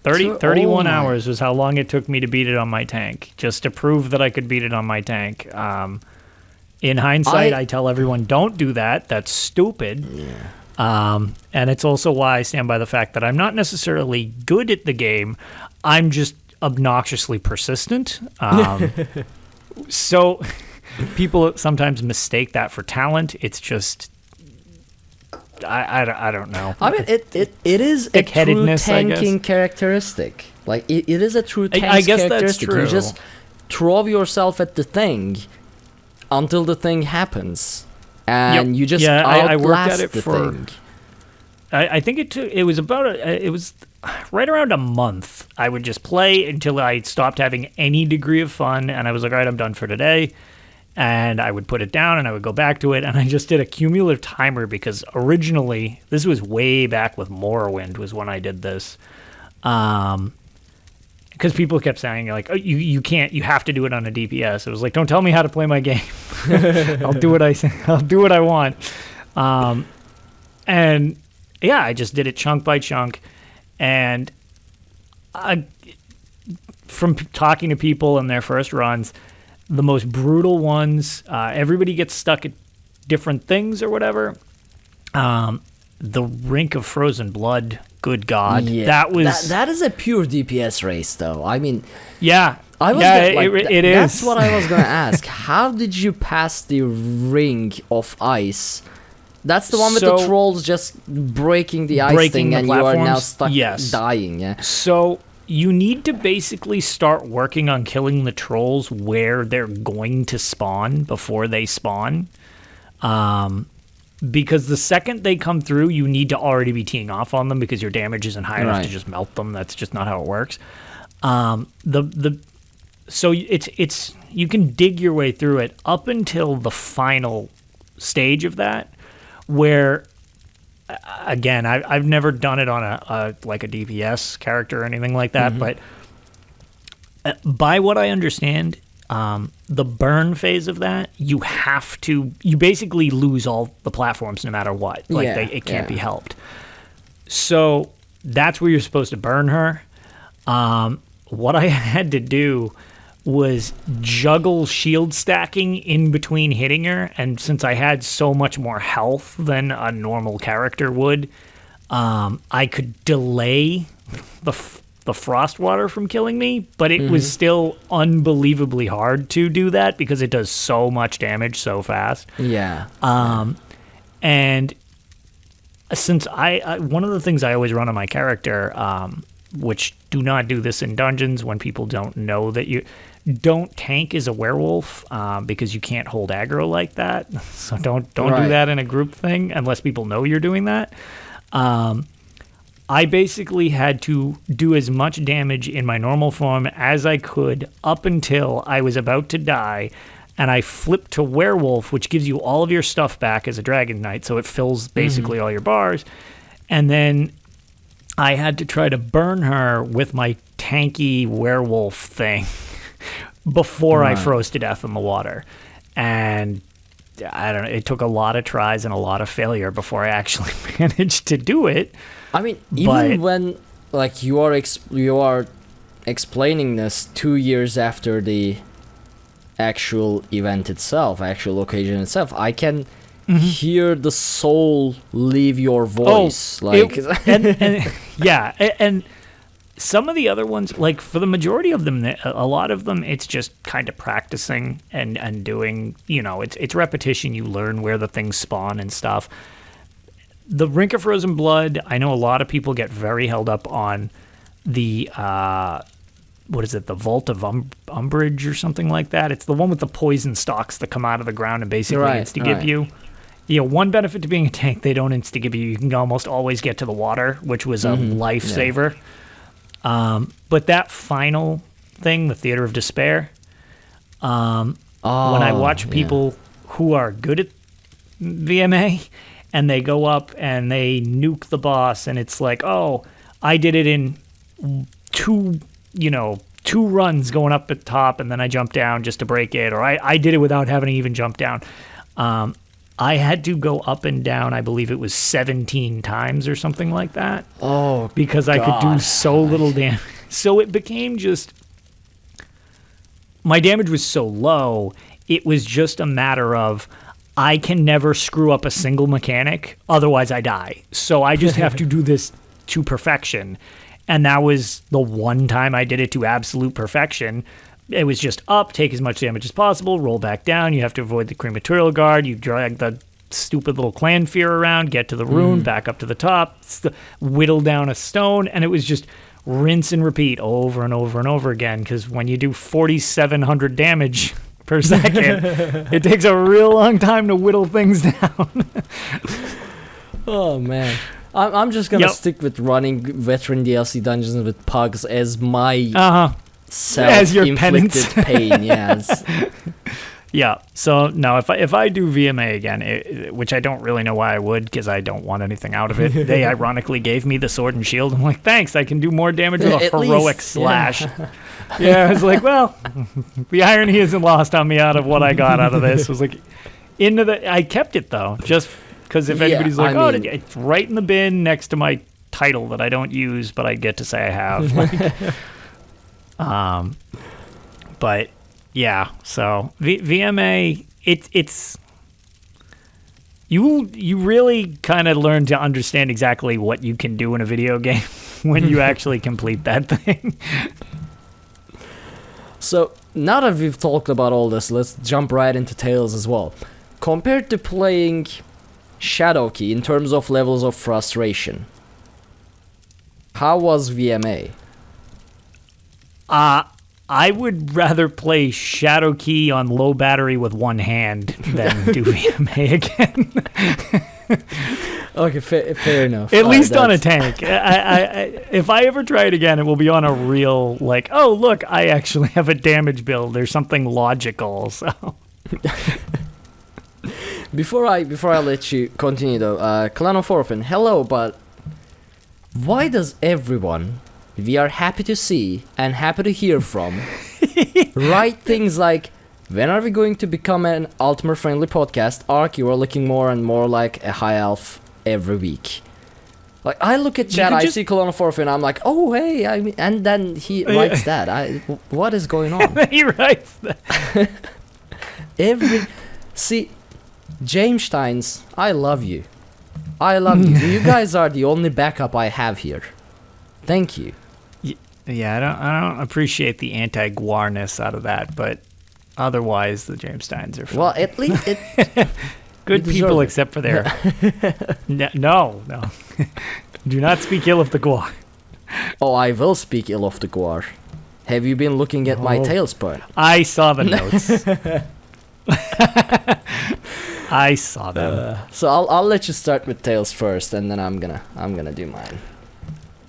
31 hours was how long it took me to beat it on my tank, just to prove that I could beat it on my tank. In hindsight, I tell everyone, don't do that. That's stupid. Yeah. And it's also why I stand by the fact that I'm not necessarily good at the game. I'm just obnoxiously persistent. So people sometimes mistake that for talent. It's just... I don't know. I mean, it is a true tanking characteristic. Like, it is a true tank characteristic. That's true. You just throw yourself at the thing until the thing happens. And you just outlast I worked at it the for, thing. I think it was right around a month. I would just play until I stopped having any degree of fun, and I was like, all right, I'm done for today. And I would put it down and I would go back to it, and I just did a cumulative timer because originally, this was way back with Morrowind was when I did this. Because people kept saying, like, oh, you can't, you have to do it on a DPS. It was like, don't tell me how to play my game. I'll do what I want. And yeah, I just did it chunk by chunk. And from talking to people in their first runs, the most brutal ones, everybody gets stuck at different things or whatever. The Rink of Frozen Blood, good God. Yeah. That is a pure DPS race, though. I mean... Yeah. It is. That's what I was going to ask. How did you pass the Ring of Ice? That's the one with the trolls just breaking the ice thing, and you are now stuck dying, yeah? So... you need to basically start working on killing the trolls where they're going to spawn before they spawn. Because the second they come through, you need to already be teeing off on them because your damage isn't high enough to just melt them. That's just not how it works. So it's you can dig your way through it up until the final stage of that, where... Again, I've never done it on a DPS character or anything like that, but by what I understand, the burn phase of that, you basically lose all the platforms no matter what. It can't be helped. So that's where you're supposed to burn her. What I had to do was juggle shield stacking in between hitting her, and since I had so much more health than a normal character would, I could delay the frost water from killing me, but it was still unbelievably hard to do that because it does so much damage so fast. Yeah. And since I one of the things I always run on my character, which do not do this in dungeons when people don't know that you... Don't tank as a werewolf because you can't hold aggro like that. So don't do that in a group thing unless people know you're doing that. I basically had to do as much damage in my normal form as I could up until I was about to die, and I flipped to werewolf, which gives you all of your stuff back as a dragon knight, so it fills basically all your bars. And then I had to try to burn her with my tanky werewolf thing before I froze to death in the water. And I don't know, it took a lot of tries and a lot of failure before I actually managed to do it. I mean, even when like you are explaining this 2 years after the actual event itself, actual occasion itself, I can hear the soul leave your voice. And some of the other ones, like for the majority of them, a lot of them, it's just kind of practicing and doing, it's repetition. You learn where the things spawn and stuff. The Rink of Frozen Blood, I know a lot of people get very held up on the, what is it, the Vault of Umbrage or something like that. It's the one with the poison stalks that come out of the ground and basically insta-give you. One benefit to being a tank, they don't insta-give you. You can almost always get to the water, which was a lifesaver. Yeah. But that final thing, the Theater of Despair, when I watch people who are good at VMA and they go up and they nuke the boss and it's like, oh, I did it in two runs going up at the top and then I jumped down just to break it, or I did it without having to even jump down. I had to go up and down, I believe it was 17 times or something like that. Oh, because I could do so little damage. So it became just, my damage was so low, it was just a matter of, I can never screw up a single mechanic, otherwise I die. So I just have to do this to perfection. And that was the one time I did it to absolute perfection. It was just up, take as much damage as possible, roll back down. You have to avoid the crematorial guard. You drag the stupid little clan fear around, get to the rune, back up to the top, whittle down a stone. And it was just rinse and repeat over and over and over again. Because when you do 4,700 damage per second, it takes a real long time to whittle things down. Oh, man. I'm just going to stick with running veteran DLC dungeons with pugs as my self-inflicted pain. Yes. Yeah. So, no, if I do VMA again, which I don't really know why I would, because I don't want anything out of it. They ironically gave me the sword and shield. I'm like, thanks, I can do more damage with a heroic slash. Yeah, I was like, well, the irony isn't lost on me out of what I got out of this. It was like, I kept it, though, just because if anybody's like, it's right in the bin next to my title that I don't use, but I get to say I have. But yeah, so VMA, it's you really kind of learn to understand exactly what you can do in a video game when you actually complete that thing. So now that we've talked about all this, let's jump right into Tales as well. Compared to playing Shadowkey in terms of levels of frustration, how was VMA? I would rather play Shadowkey on low battery with one hand than do VMA again. Okay, fair enough. At least on a tank. If I ever try it again, it will be on a real, like, oh, look, I actually have a damage build. There's something logical, so... Before I let you continue, though, Clan of Orphan, hello, but why does everyone we are happy to see and happy to hear from write things like, when are we going to become an Ultimate-friendly podcast? Ark, you are looking more and more like a high elf every week. Like, I look at chat, I see Clan of Orphan, I'm like, oh, hey, and then he writes that. What is going on? He writes that. See, James Steins, I love you. You guys are the only backup I have here. Thank you. Yeah, I don't appreciate the anti-Guarness out of that, but otherwise the James Steins are fun. Well, at least good people, except for their no. Do not speak ill of the Guar. Oh, I will speak ill of the Guar. Have you been looking at my Tailspur? I saw the notes. I saw them. So I'll let you start with Tales first, and then I'm gonna do mine.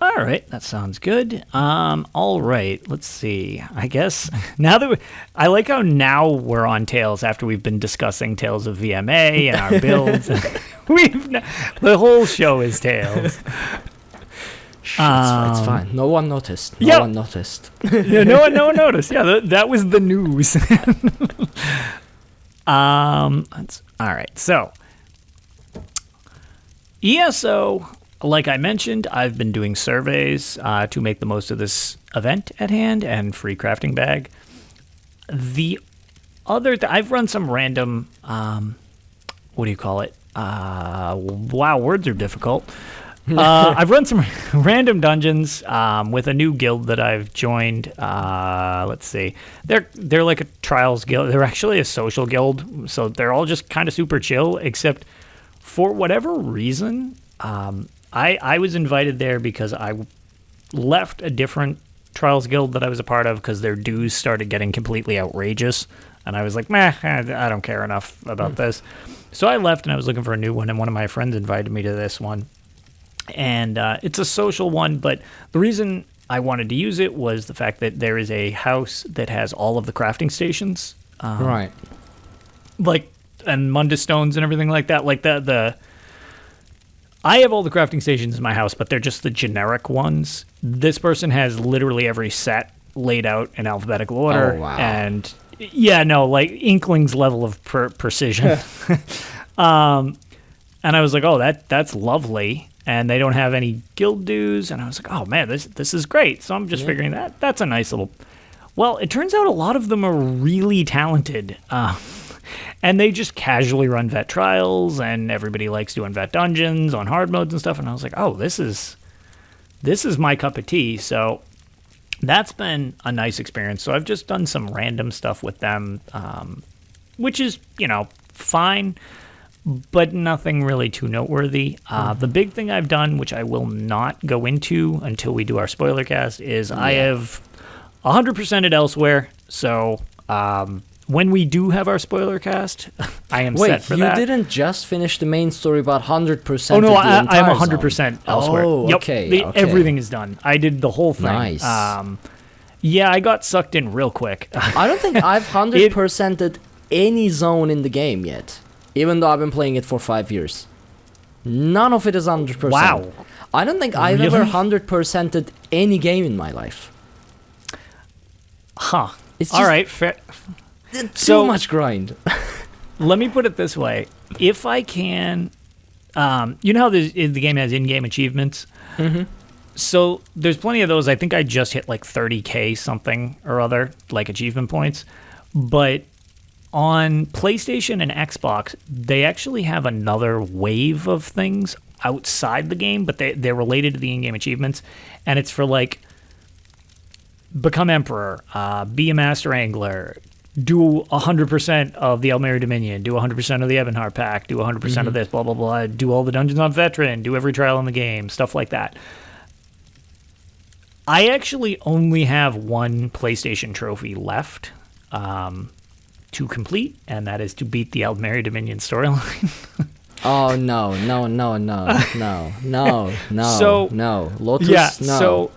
All right, that sounds good. All right, let's see. I guess now that I like how now we're on Tales after we've been discussing Tales of VMA and our builds. The whole show is Tales. It's fine. No one noticed. No one noticed. Yeah, no one noticed. Yeah, that was the news. All right. So, ESO, like I mentioned, I've been doing surveys to make the most of this event at hand and free crafting bag. The other, I've run some random, what do you call it? Wow, words are difficult. I've run some random dungeons with a new guild that I've joined. Let's see, they're like a trials guild. They're actually a social guild, so they're all just kind of super chill. Except for whatever reason, I was invited there because I left a different trials guild that I was a part of because their dues started getting completely outrageous, and I was like, meh, I don't care enough about this. So I left and I was looking for a new one, and one of my friends invited me to this one. And it's a social one, but the reason I wanted to use it was the fact that there is a house that has all of the crafting stations. Right. Like, and Mundus stones and everything like that. Like, I have all the crafting stations in my house, but they're just the generic ones. This person has literally every set laid out in alphabetical order. Oh, wow. And, yeah, no, like, Inkling's level of precision. And I was like, oh, that's lovely. And they don't have any guild dues. And I was like, oh, man, this is great. So I'm just figuring that's a nice little... Well, it turns out a lot of them are really talented. And they just casually run vet trials, and everybody likes doing vet dungeons on hard modes and stuff. And I was like, oh, this is my cup of tea. So that's been a nice experience. So I've just done some random stuff with them, which is, fine, but nothing really too noteworthy. The big thing I've done, which I will not go into until we do our spoiler cast, is I have 100%ed elsewhere. So when we do have our spoiler cast, I am set for that. Wait, you didn't just finish the main story about 100%? Oh, no, I'm 100% elsewhere. Oh, yep, okay, everything is done. I did the whole thing. Nice. Yeah, I got sucked in real quick. I don't think I've 100%ed any zone in the game yet, even though I've been playing it for 5 years. None of it is 100%. Wow. I don't think I've ever 100%ed any game in my life. Huh. It's all right, fair. Too much grind. Let me put it this way. If I can... you know how the game has in-game achievements? Mm-hmm. So there's plenty of those. I think I just hit like 30K something or other, like achievement points. But on PlayStation and Xbox, they actually have another wave of things outside the game, but they're related to the in-game achievements. And it's for like, become Emperor, be a Master Angler, do 100% of the Elmeri Dominion, do 100% of the Ebonheart Pack, do 100% of this, blah, blah, blah, do all the dungeons on Veteran, do every trial in the game, stuff like that. I actually only have one PlayStation trophy left to complete, and that is to beat the Elmeri Dominion storyline. Oh, no. Lotus, no. So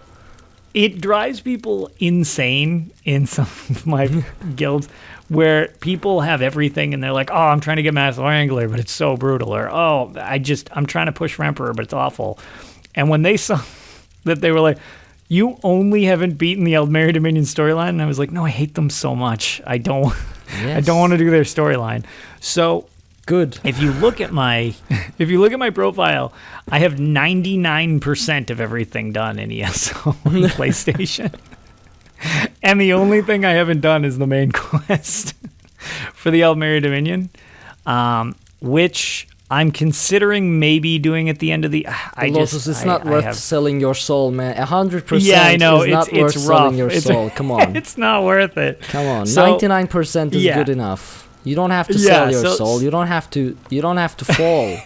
it drives people insane in some of my guilds where people have everything and they're like, oh, I'm trying to get Master Angler, but it's so brutal. Or, oh, I'm trying to push for Emperor, but it's awful. And when they saw that, they were like, you only haven't beaten the Elmeri Dominion storyline? And I was like, no, I hate them so much. I don't want to do their storyline. So good. If you look at my profile, I have 99% of everything done in ESO on PlayStation. And the only thing I haven't done is the main quest for the Elmeri Dominion, which I'm considering maybe doing at the end of the... It's not worth selling your soul, man. 100% yeah, I know. is not worth selling your soul. Come on. It's not worth it. Come on. 99% is good enough. You don't have to sell your soul. You don't have to fall.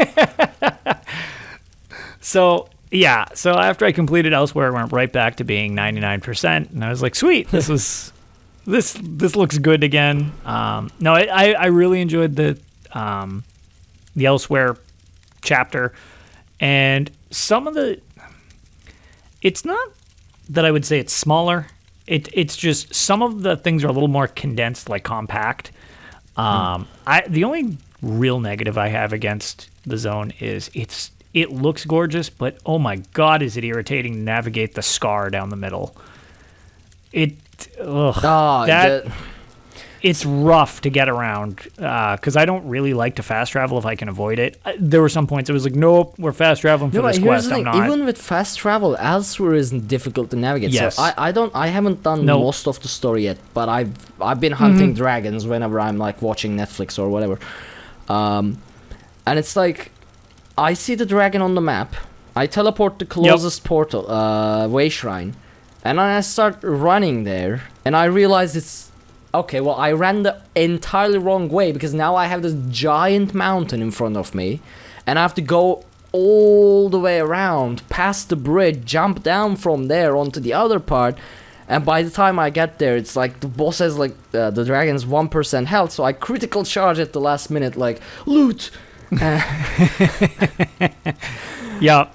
So after I completed Elsewhere, I went right back to being 99%, and I was like, sweet, this looks good again. No, I really enjoyed the Elsewhere chapter, and some of the... It's not that I would say it's smaller. It's just some of the things are a little more condensed, like compact. The only real negative I have against the zone is it looks gorgeous, but oh my god, is it irritating to navigate the scar down the middle. It's rough to get around because I don't really like to fast travel if I can avoid it. There were some points it was like, nope, we're fast traveling for this quest. I'm not. Even with fast travel, Elsewhere isn't difficult to navigate. Yes. So I haven't done most of the story yet, but I've been hunting dragons whenever I'm like watching Netflix or whatever. And it's like, I see the dragon on the map. I teleport the closest portal, way shrine. And I start running there. And I realize it's... Okay, well, I ran the entirely wrong way. Because now I have this giant mountain in front of me. And I have to go all the way around, past the bridge, jump down from there onto the other part. And by the time I get there, it's like the boss has like the dragon's 1% health. So I critical charge at the last minute, like, loot! Yeah.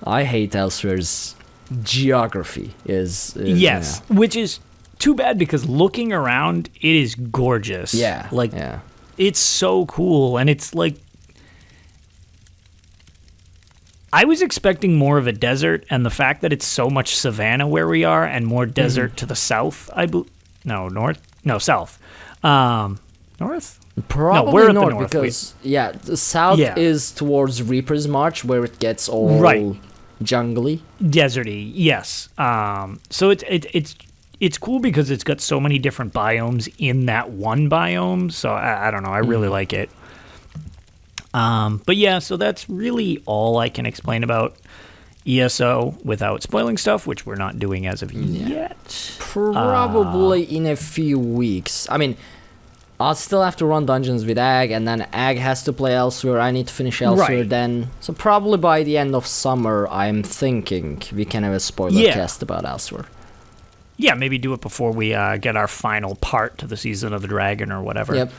I hate Elsewhere's geography is yes, yeah. Which is too bad because looking around, it is gorgeous. Yeah. Like, yeah. It's so cool. And it's like, I was expecting more of a desert, and the fact that it's so much savanna where we are and more desert to the south, south. North? Probably no, we're at north, the north because the south is towards Reaper's March, where it gets all jungly, deserty. Yes. So it's cool because it's got so many different biomes in that one biome. So I don't know. I really like it. But yeah, so that's really all I can explain about ESO without spoiling stuff, which we're not doing as of yet. Probably in a few weeks. I mean, I'll still have to run dungeons with Ag, and then Ag has to play Elsewhere. I need to finish Elsewhere then. So probably by the end of summer, I'm thinking we can have a spoiler cast about Elsewhere. Yeah, maybe do it before we get our final part to the Season of the Dragon or whatever. Yep.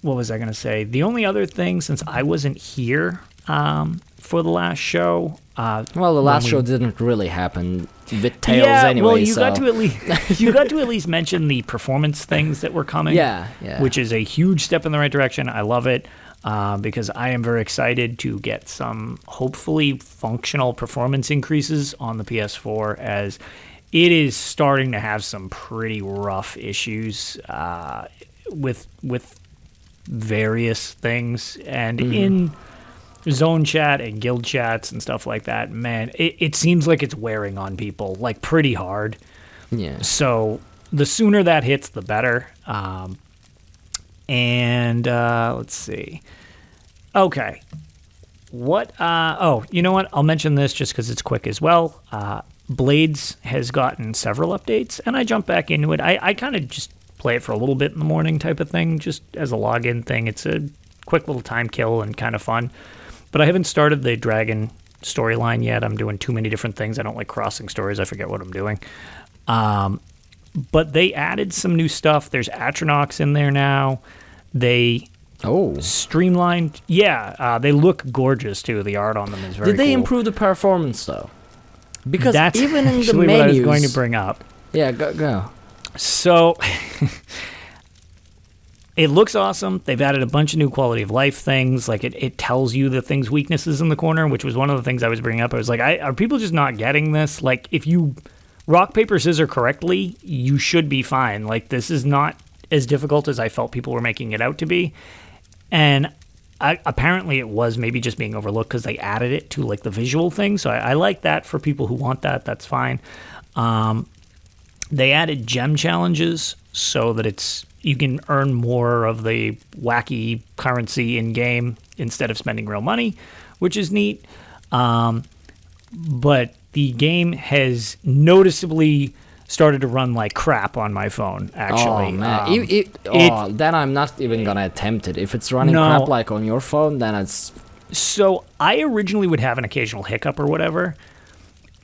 What was I going to say? The only other thing, since I wasn't here for the last show... well, the last show didn't really happen with Tales anyway. Well, you got to at least mention the performance things that were coming. Yeah. Which is a huge step in the right direction. I love it because I am very excited to get some hopefully functional performance increases on the PS4, as it is starting to have some pretty rough issues with various things, and in zone chat and guild chats and stuff like that, man, it seems like it's wearing on people like pretty hard. Yeah. So the sooner that hits, the better. And let's see. Okay. What? You know what? I'll mention this just because it's quick as well. Blades has gotten several updates, and I jumped back into it. I kind of just play it for a little bit in the morning type of thing, just as a login thing. It's a quick little time kill and kind of fun. But I haven't started the dragon storyline yet. I'm doing too many different things. I don't like crossing stories. I forget what I'm doing. But they added some new stuff. There's Atronachs in there now. They streamlined. Yeah, they look gorgeous too. The art on them is very cool. Did they improve the performance though? Because that's even in the menus, what I was going to bring up. Yeah, go. So it looks awesome. They've added a bunch of new quality of life things. Like it tells you the thing's weaknesses in the corner, which was one of the things I was bringing up. I was like, are people just not getting this? Like, if you rock, paper, scissors correctly, you should be fine. Like, this is not as difficult as I felt people were making it out to be. And apparently it was maybe just being overlooked because they added it to like the visual thing. So I like that for people who want that. That's fine. They added gem challenges so that you can earn more of the wacky currency in game instead of spending real money, which is neat. But the game has noticeably started to run like crap on my phone, actually. Oh, man. Then I'm not even going to attempt it. If it's running crap like on your phone, then it's... So I originally would have an occasional hiccup or whatever.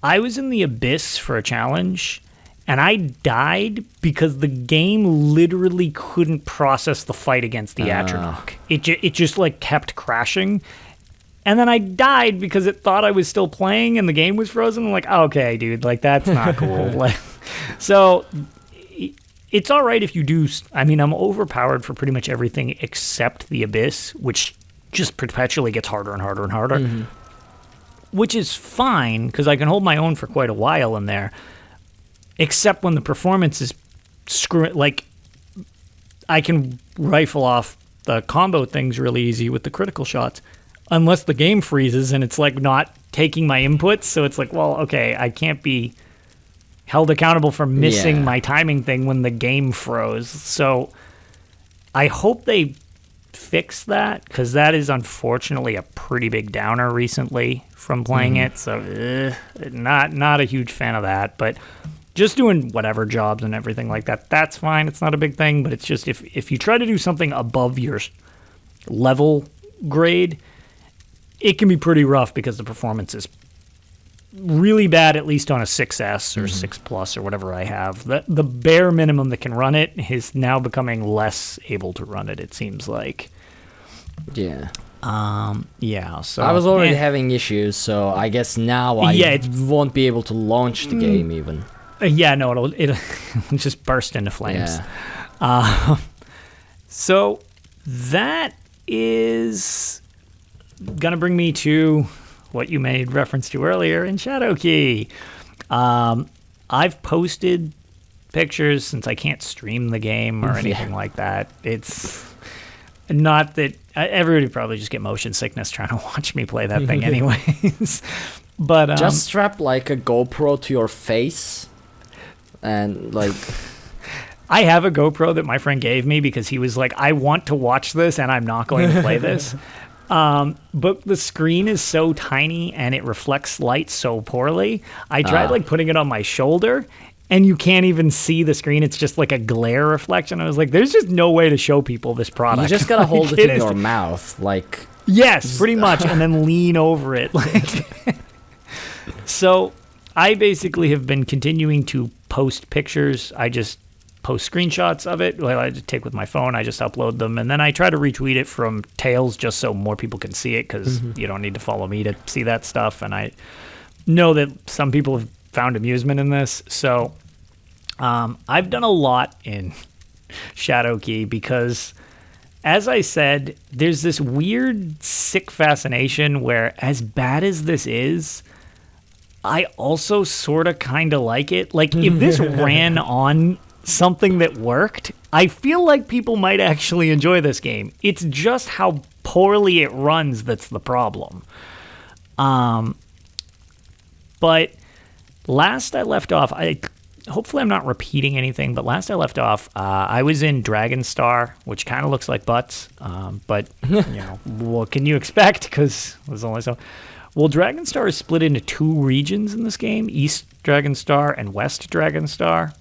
I was in the abyss for a challenge, and I died because the game literally couldn't process the fight against the Atronach. It just like kept crashing. And then I died because it thought I was still playing and the game was frozen. I'm like, okay, dude, like that's not cool. Like, so it's all right if you do. I mean, I'm overpowered for pretty much everything except the abyss, which just perpetually gets harder and harder and harder, which is fine because I can hold my own for quite a while in there. Except when the performance is like I can rifle off the combo things really easy with the critical shots, unless the game freezes and it's like not taking my inputs. So it's like, well, okay, I can't be held accountable for missing my timing thing when the game froze. So I hope they fix that, because that is unfortunately a pretty big downer recently from playing it. So not a huge fan of that, but just doing whatever jobs and everything like that, that's fine. It's not a big thing, but it's just if you try to do something above your level grade, it can be pretty rough because the performance is really bad, at least on a 6S or 6 Plus or whatever I have. The bare minimum that can run it is now becoming less able to run it seems like. Yeah. So I was already having issues, so I guess now I won't be able to launch the game even. It'll just burst into flames. Yeah. So that is gonna bring me to what you made reference to earlier in Shadowkey. I've posted pictures since I can't stream the game or anything like that. It's not that everybody would probably just get motion sickness trying to watch me play that thing anyways. But just strap like a GoPro to your face and like I have a GoPro that my friend gave me because he was like, I want to watch this and I'm not going to play this. But the screen is so tiny and it reflects light so poorly. I tried like putting it on my shoulder and you can't even see the screen. It's just like a glare reflection. I was like, there's just no way to show people this product. You just gotta hold it in your mouth, like. Yes, pretty much, and then lean over it. Like. So I basically have been continuing to post pictures. I just post screenshots of it. Well, I just take with my phone. I just upload them, and then I try to retweet it from Tales just so more people can see it, because you don't need to follow me to see that stuff. And I know that some people have found amusement in this. So I've done a lot in Shadowkey because, as I said, there's this weird, sick fascination where, as bad as this is, I also sort of kind of like it. Like, if this ran on something that worked, I feel like people might actually enjoy this game. It's just how poorly it runs that's the problem. But last I left off, hopefully I'm not repeating anything, but last I left off, I was in Dragonstar, which kind of looks like butts, but you know, what can you expect? Because there's only so. Well, Dragonstar is split into two regions in this game: East Dragonstar and West Dragonstar.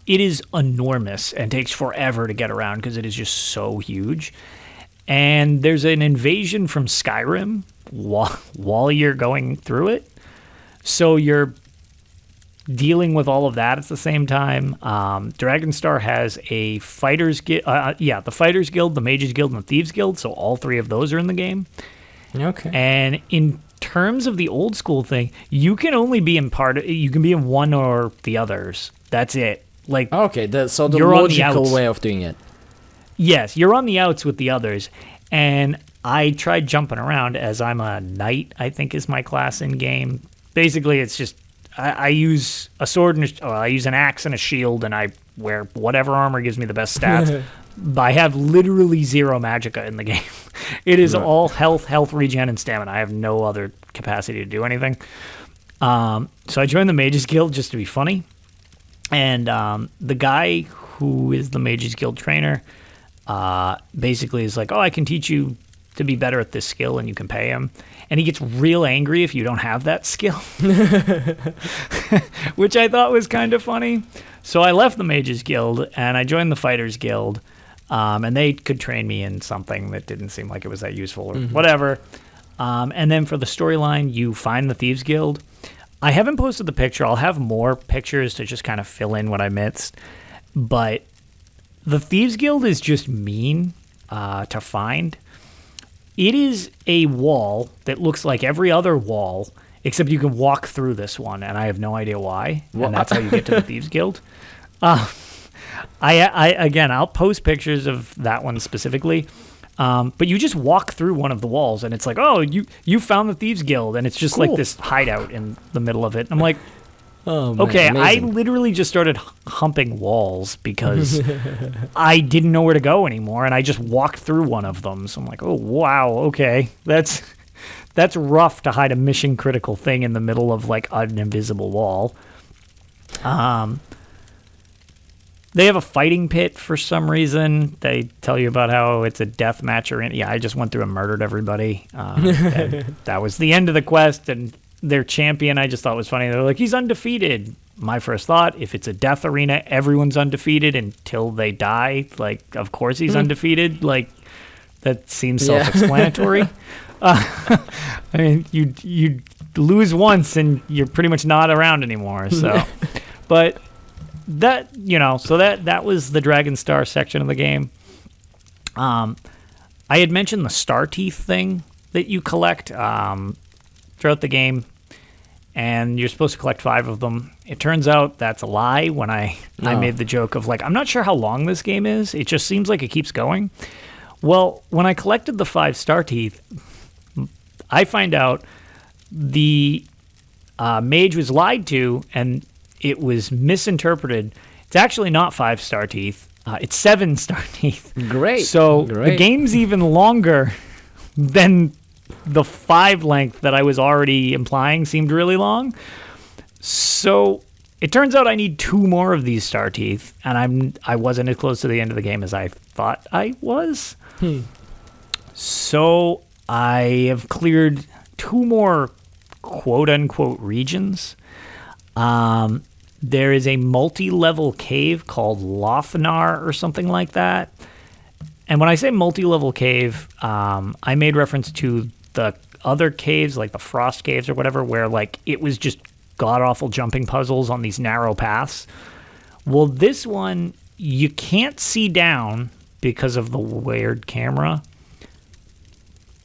It is enormous and takes forever to get around because it is just so huge. And there's an invasion from Skyrim while you're going through it. So you're dealing with all of that at the same time. Dragonstar has a Fighters Guild, the Fighters Guild, the Mages Guild, and the Thieves Guild. So all three of those are in the game. Okay. And in terms of the old school thing, you can only be you can be in one or the others. That's it. Like, okay, so the logical way of doing it. Yes, you're on the outs with the others. And I tried jumping around as I'm a knight, I think is my class in game. Basically, it's just I use a sword and I use an axe and a shield, and I wear whatever armor gives me the best stats. I have literally zero magicka in the game. It is all health regen, and stamina. I have no other capacity to do anything. So I joined the Mages Guild just to be funny. And the guy who is the Mages Guild trainer basically is like, oh, I can teach you to be better at this skill, and you can pay him. And he gets real angry if you don't have that skill, which I thought was kind of funny. So I left the Mages Guild, and I joined the Fighters Guild, and they could train me in something that didn't seem like it was that useful or whatever. And then for the storyline, you find the Thieves Guild. I haven't posted the picture. I'll have more pictures to just kind of fill in what I missed. But the Thieves Guild is just mean to find. It is a wall that looks like every other wall, except you can walk through this one, and I have no idea why. And that's how you get to the Thieves Guild. I'll post pictures of that one specifically. But you just walk through one of the walls, and it's like, oh, you found the Thieves Guild, and it's just like this hideout in the middle of it. And I'm like, oh, man, okay, amazing. I literally just started humping walls because I didn't know where to go anymore, and I just walked through one of them. So I'm like, oh, wow, okay, that's rough to hide a mission critical thing in the middle of like an invisible wall. They have a fighting pit for some reason. They tell you about how it's a death match I just went through and murdered everybody. And that was the end of the quest. And their champion, I just thought was funny. They're like, he's undefeated. My first thought, if it's a death arena, everyone's undefeated until they die. Like, of course he's undefeated. Like, that seems self-explanatory. I mean, you lose once and you're pretty much not around anymore. So, but that, so that was the Dragon Star section of the game. I had mentioned the Star Teeth thing that you collect throughout the game, and you're supposed to collect 5 of them. It turns out that's a lie. When I made the joke of, like, I'm not sure how long this game is. It just seems like it keeps going. Well, when I collected the 5 Star Teeth, I find out the mage was lied to, and it was misinterpreted. It's actually not 5 Star Teeth. It's 7 Star Teeth. Great. So the game's even longer than the 5 length that I was already implying seemed really long. So it turns out I need 2 more of these Star Teeth, and I wasn't as close to the end of the game as I thought I was. So I have cleared 2 more quote-unquote regions. There is a multi-level cave called Lothnar or something like that. And when I say multi-level cave, I made reference to the other caves, like the Frost Caves or whatever, where like it was just god-awful jumping puzzles on these narrow paths. Well, this one, you can't see down because of the weird camera.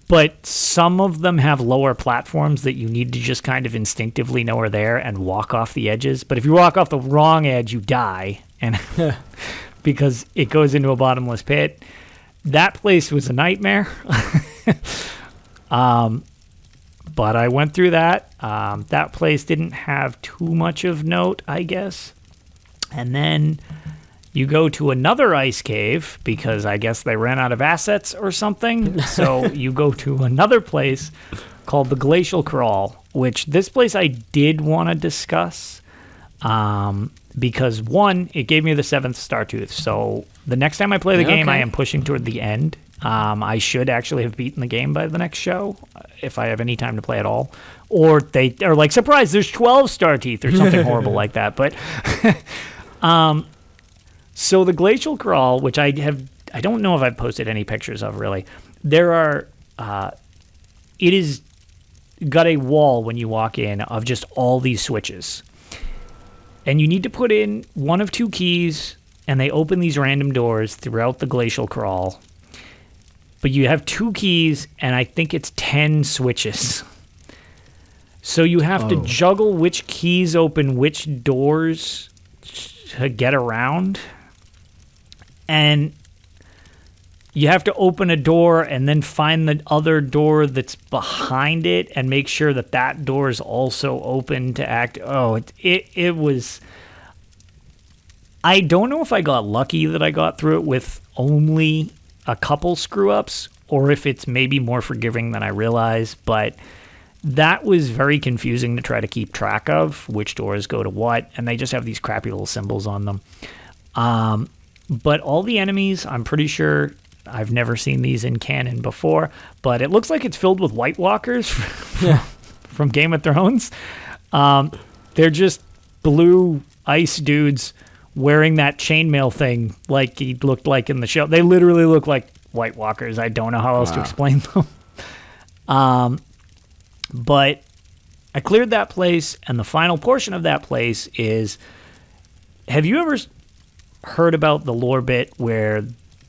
But some of them have lower platforms that you need to just kind of instinctively know are there and walk off the edges. But if you walk off the wrong edge, you die, and because it goes into a bottomless pit. That place was a nightmare. But I went through that. That place didn't have too much of note, I guess. And then you go to another ice cave because I guess they ran out of assets or something. So you go to another place called the Glacial Crawl, which this place I did want to discuss because, one, it gave me the 7th Star Tooth. So the next time I play the game, I am pushing toward the end. I should actually have beaten the game by the next show if I have any time to play at all. Or they are like, surprise, there's 12 Star Teeth or something horrible like that. But so the Glacial Crawl, which I don't know if I've posted any pictures of really. There are, it is got a wall when you walk in of just all these switches. And you need to put in one of 2 keys, and they open these random doors throughout the Glacial Crawl. But you have 2 keys, and I think it's 10 switches. So you have to juggle which keys open which doors to get around. And you have to open a door and then find the other door that's behind it and make sure that that door is also open to act. It was... I don't know if I got lucky that I got through it with only a couple screw-ups or if it's maybe more forgiving than I realize, but that was very confusing to try to keep track of which doors go to what, and they just have these crappy little symbols on them. But all the enemies, I'm pretty sure, I've never seen these in canon before, but it looks like it's filled with White Walkers from Game of Thrones. They're just blue ice dudes wearing that chainmail thing like he looked like in the show. They literally look like White Walkers. I don't know how else to explain them. But I cleared that place, and the final portion of that place is... Have you ever heard about the lore bit where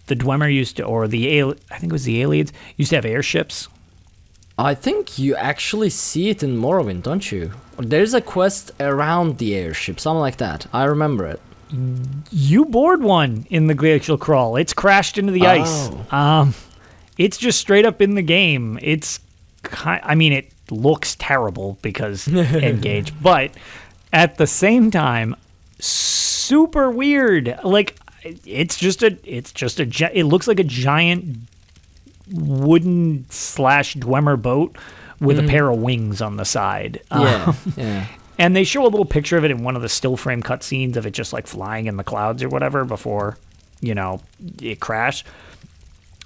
the Dwemer used to, or I think it was the aliens, used to have airships? I think you actually see it in Morrowind, don't you? There's a quest around the airship, something like that. I remember it. You board one in the Glacial Crawl. It's crashed into the ice. It's just straight up in the game. It looks terrible because engage, but at the same time, super weird. Like it looks like a giant wooden / Dwemer boat with a pair of wings on the side. Yeah. And they show a little picture of it in one of the still frame cutscenes of it just like flying in the clouds or whatever before, it crashed.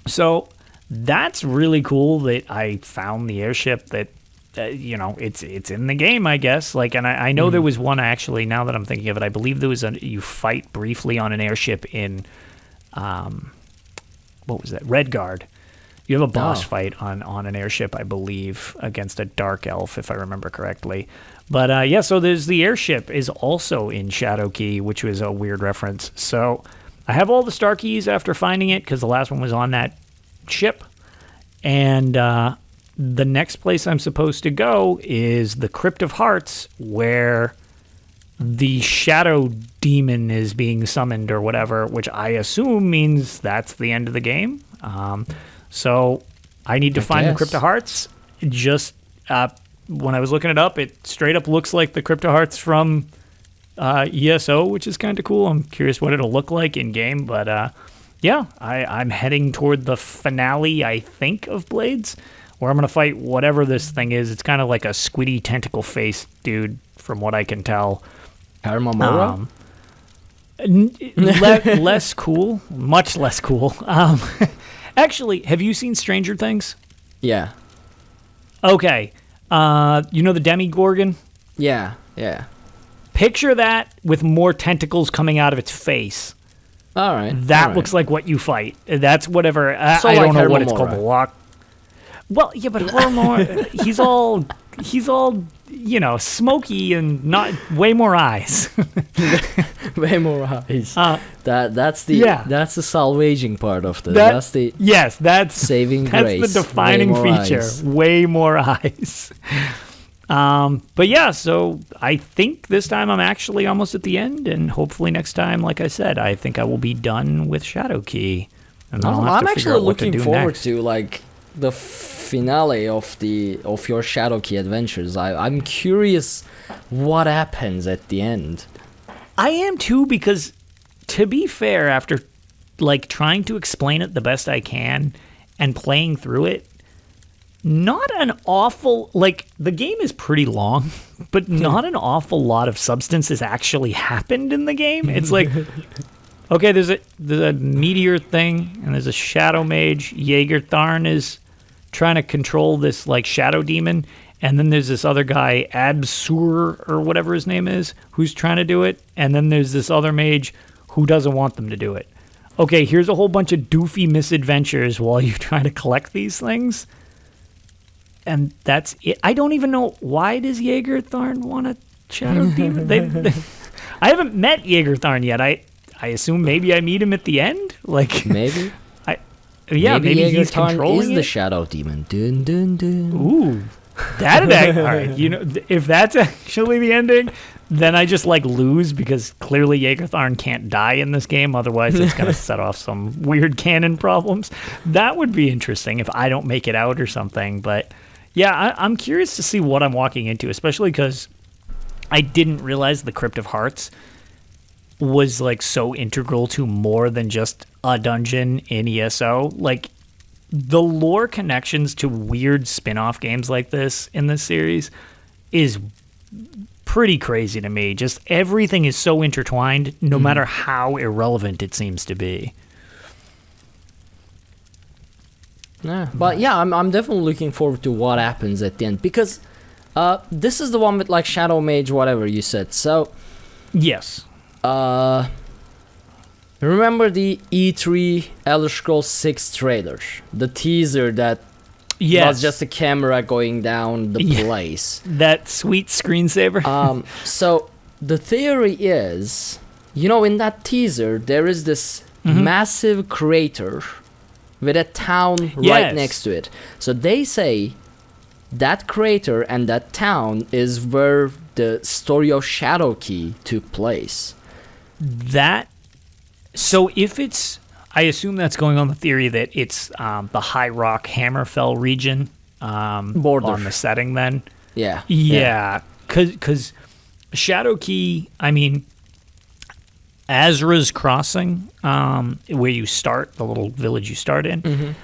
So that's really cool that I found the airship that, it's in the game, I guess. Like, and I know there was one actually, now that I'm thinking of it, I believe there was you fight briefly on an airship in, what was that? Redguard. You have a boss fight on an airship, I believe, against a dark elf, if I remember correctly. But so there's the airship is also in Shadowkey, which was a weird reference. So I have all the star keys after finding it because the last one was on that ship. And the next place I'm supposed to go is the Crypt of Hearts, where the shadow demon is being summoned or whatever, which I assume means that's the end of the game. So I need to find the Crypt of Hearts. Just when I was looking it up, it straight up looks like the Crypt of Hearts from ESO, which is kind of cool. I'm curious what it'll look like in game, but I'm heading toward the finale, I think, of Blades, where I'm going to fight whatever this thing is. It's kind of like a squiddy tentacle face dude, from what I can tell. Haramamura? Less cool, much less cool. Actually, have you seen Stranger Things? Yeah. Okay. The Demigorgon? Yeah. Picture that with more tentacles coming out of its face. All right. That looks like what you fight. That's whatever. So I like don't know what it's Haramamura. called. Lock. Well, yeah, but Haramamura, he's all smoky and not way more eyes. Way more eyes. That's the salvaging part of this. That's the that's saving grace. That's the defining feature. Eyes. Way more eyes. So I think this time I'm actually almost at the end, and hopefully next time, like I said, I think I will be done with Shadowkey. And I'm actually looking forward to like the finale of your Shadowkey adventures. I'm curious what happens at the end. I am too, because to be fair, after like trying to explain it the best I can and playing through it, not an awful, like, the game is pretty long, but not an awful lot of substance has actually happened in the game. It's like, okay, there's a meteor thing, and there's a shadow mage. Jaeger Tharn is trying to control this, like, shadow demon, and then there's this other guy, Absur, or whatever his name is, who's trying to do it, and then there's this other mage who doesn't want them to do it. Okay, here's a whole bunch of doofy misadventures while you try to collect these things. And that's it. I don't even know, why does Jaeger Tharn want a shadow demon? I haven't met Jaeger Tharn yet. I assume maybe I meet him at the end. Like maybe. Maybe Jaeger he's Tharn controlling is it. the shadow demon. Dun dun dun. Ooh, all right. If that's actually the ending, then I just like lose, because clearly Jaeger Tharn can't die in this game. Otherwise, it's gonna set off some weird canon problems. That would be interesting if I don't make it out or something. But yeah, I'm curious to see what I'm walking into, especially because I didn't realize the Crypt of Hearts was like so integral to more than just a dungeon in ESO. Like, the lore connections to weird spin-off games like this in this series is pretty crazy to me. Just everything is so intertwined, no matter how irrelevant it seems to be. Yeah, but yeah, I'm definitely looking forward to what happens at the end, because this is the one with like Shadow Mage, whatever you said. So yes, remember the E3 Elder Scrolls 6 trailer, the teaser that was just a camera going down the place. That sweet screensaver. So the theory is, in that teaser there is this massive crater with a town right next to it. So they say that crater and that town is where the story of Shadowkey took place. So if it's, I assume that's going on the theory that it's the High Rock Hammerfell region border on the setting then. Yeah. Because Shadowkey, I mean, Azra's Crossing, where you start, the little village you start in,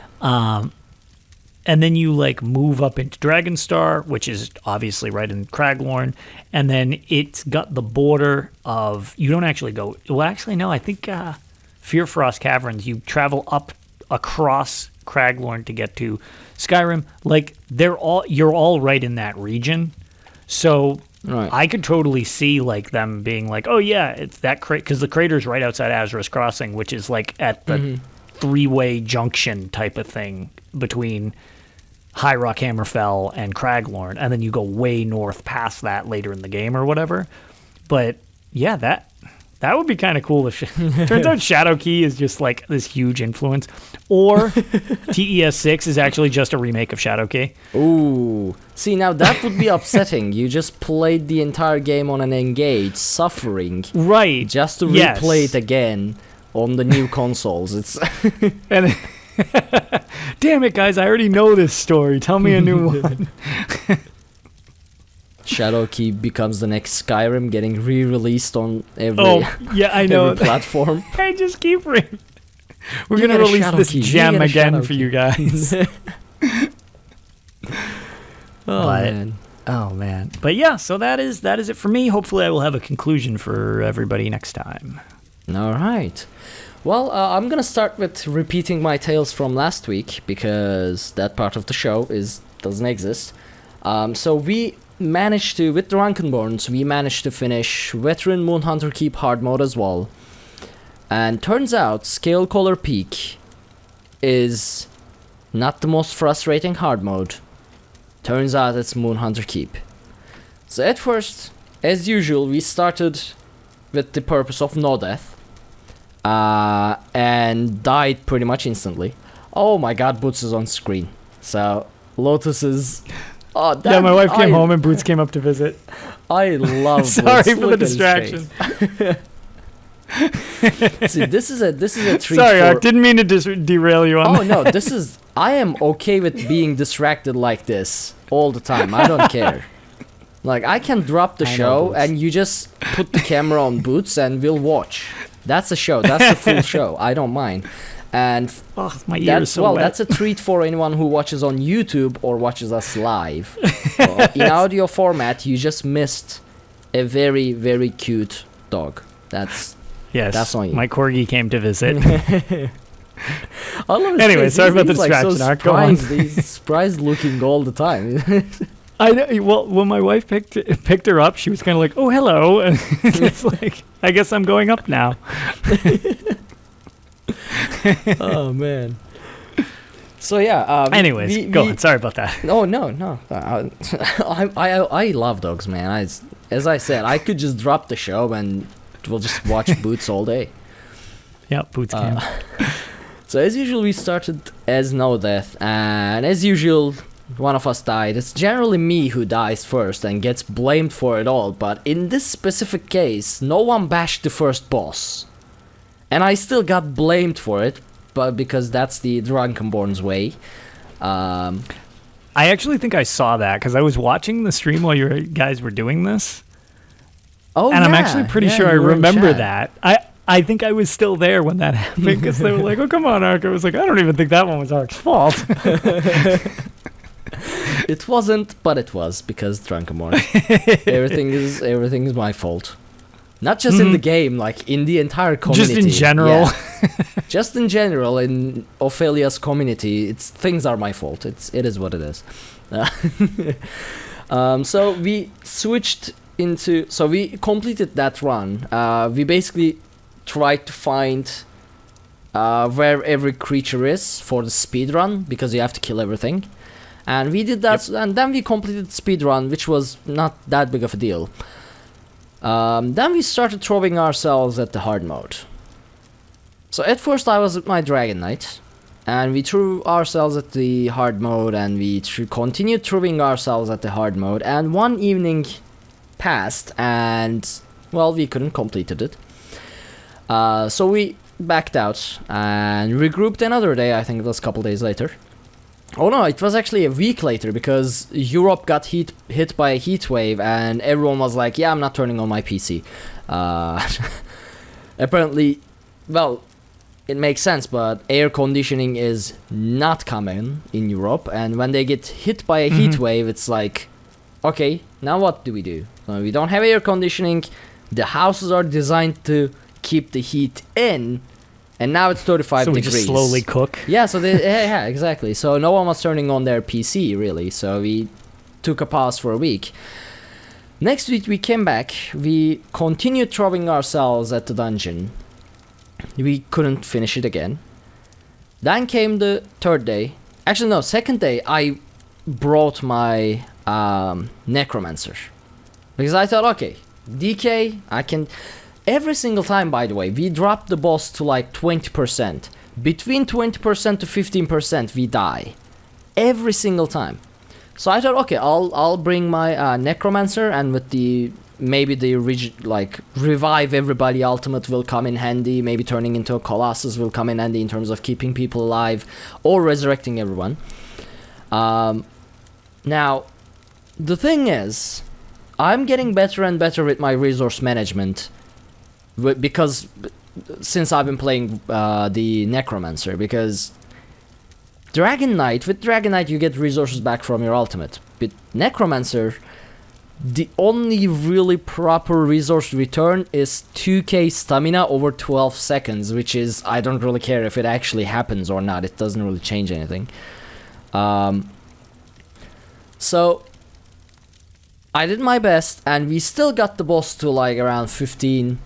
and then you like move up into Dragonstar, which is obviously right in Craglorn, and then it's got the border of, you don't actually go, well actually no, I think Fearfrost Caverns, you travel up across Craglorn to get to Skyrim. Like you're all right in that region. So Right. I could totally see like them being like, oh yeah, it's that because the crater's right outside Azra's Crossing, which is like at the three-way junction type of thing between High Rock Hammerfell and Craglorn, and then you go way north past that later in the game or whatever. But yeah, that would be kind of cool if turns out Shadowkey is just like this huge influence, or TES6 is actually just a remake of Shadowkey. Ooh. See, now that would be upsetting. You just played the entire game on an Engage, suffering. Right. Just to replay it again on the new consoles. It's and damn it, guys, I already know this story. Tell me a new one. Shadowkey becomes the next Skyrim, getting re-released on every, I know. every platform. I just keep We're You going to get a release this Shadowkey. gem again for you guys. Man. Oh man. But yeah, so that is it for me. Hopefully I will have a conclusion for everybody next time. All right. Well, I'm gonna start with repeating my tales from last week because that part of the show doesn't exist. So we managed to, with Drunkenborns, we managed to finish Veteran Moonhunter Keep hard mode as well. And turns out Scalecaller Peak is not the most frustrating hard mode. Turns out it's Moonhunter Keep. So at first, as usual, we started with the purpose of no death. And died pretty much instantly. Oh my god, Boots is on screen. So, Lotus is... Oh, that, yeah, my wife came home and Boots came up to visit. I love Sorry Boots. for the distraction. See, this is a treat. Sorry, I didn't mean to derail you on that. No, this is... I am okay with being distracted like this all the time. I don't care. Like, I can drop the show and you just put the camera on Boots and we'll watch. That's a show. That's the full show. I don't mind. And my ears so wet. That's a treat for anyone who watches on YouTube or watches us live. In audio format, you just missed a very, very cute dog. That's on you. My corgi came to visit. I love his anyway, face. sorry about the He's distraction. Like so surprised. He's surprised looking all the time. I know. Well, when my wife picked her up, she was kind of like, "Oh, hello," and it's like, "I guess I'm going up now." Oh man. So yeah. Anyways, go on. Sorry about that. No. I love dogs, man. As I said, I could just drop the show and we'll just watch Boots all day. Yeah, Boots came. So as usual, we started as no death, and as usual, one of us died. It's generally me who dies first and gets blamed for it all, but in this specific case, no one bashed the first boss. And I still got blamed for it, but because that's the Drunkenborn's way. I actually think I saw that, because I was watching the stream while you guys were doing this. Oh, and I'm actually pretty sure I remember that. I think I was still there when that happened, because they were like, "Oh, come on, Ark." I was like, "I don't even think that one was Ark's fault." It wasn't, but it was, because Drunkenborn. everything is my fault. Not just in the game, like in the entire community. Just in general. Yeah. Just in general, in Ophelia's community, things are my fault. It is what it is. So we switched into... So we completed that run. We basically tried to find where every creature is for the speed run, because you have to kill everything. And we did that, and then we completed the speed run, which was not that big of a deal. Then we started throwing ourselves at the hard mode. So at first I was at my Dragon Knight, and we threw ourselves at the hard mode, and we continued throwing ourselves at the hard mode, and one evening passed, and, well, we couldn't complete it. So we backed out, and regrouped another day. I think it was a couple days later. Oh no, it was actually a week later, because Europe got hit by a heat wave, and everyone was like, yeah, I'm not turning on my PC. Apparently, well, it makes sense, but air conditioning is not common in Europe, and when they get hit by a heat wave, it's like, okay, now what do? We don't have air conditioning, the houses are designed to keep the heat in, and now it's 35 so we degrees. just slowly cook. Yeah, so yeah, exactly. So no one was turning on their PC, really, so we took a pause for a week. Next week we came back, we continued throwing ourselves at the dungeon. We couldn't finish it again. Then came the third day. Actually, no, second day I brought my necromancer. Because I thought, okay, DK, I can... Every single time, by the way, we dropped the boss to like 20%. Between 20% to 15% we die. Every single time. So I thought, okay, I'll bring my necromancer, and with the maybe the revive everybody ultimate will come in handy. Maybe turning into a colossus will come in handy in terms of keeping people alive or resurrecting everyone. Now, the thing is, I'm getting better and better with my resource management because since I've been playing the necromancer, because Dragon Knight, with Dragon Knight you get resources back from your ultimate. With necromancer, the only really proper resource return is 2k stamina over 12 seconds, which is, I don't really care if it actually happens or not, it doesn't really change anything. So I did my best, and we still got the boss to like around 10%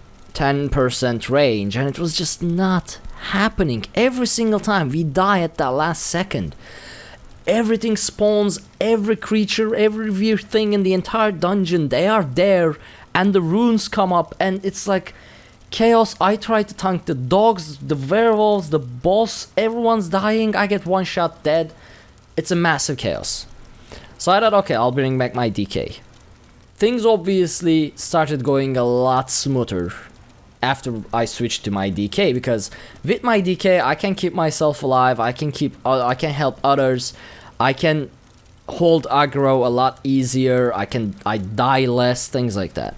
range, and it was just not happening. Every single time we die at that last second. Everything spawns, every creature, every weird thing in the entire dungeon, they are there, and the runes come up, and it's like chaos. I try to tank the dogs, the werewolves, the boss, everyone's dying, I get one shot dead. It's a massive chaos. So I thought, okay, I'll bring back my DK. Things obviously started going a lot smoother after I switched to my DK, because with my DK I can keep myself alive, I can help others, I can hold aggro a lot easier, I die less, things like that.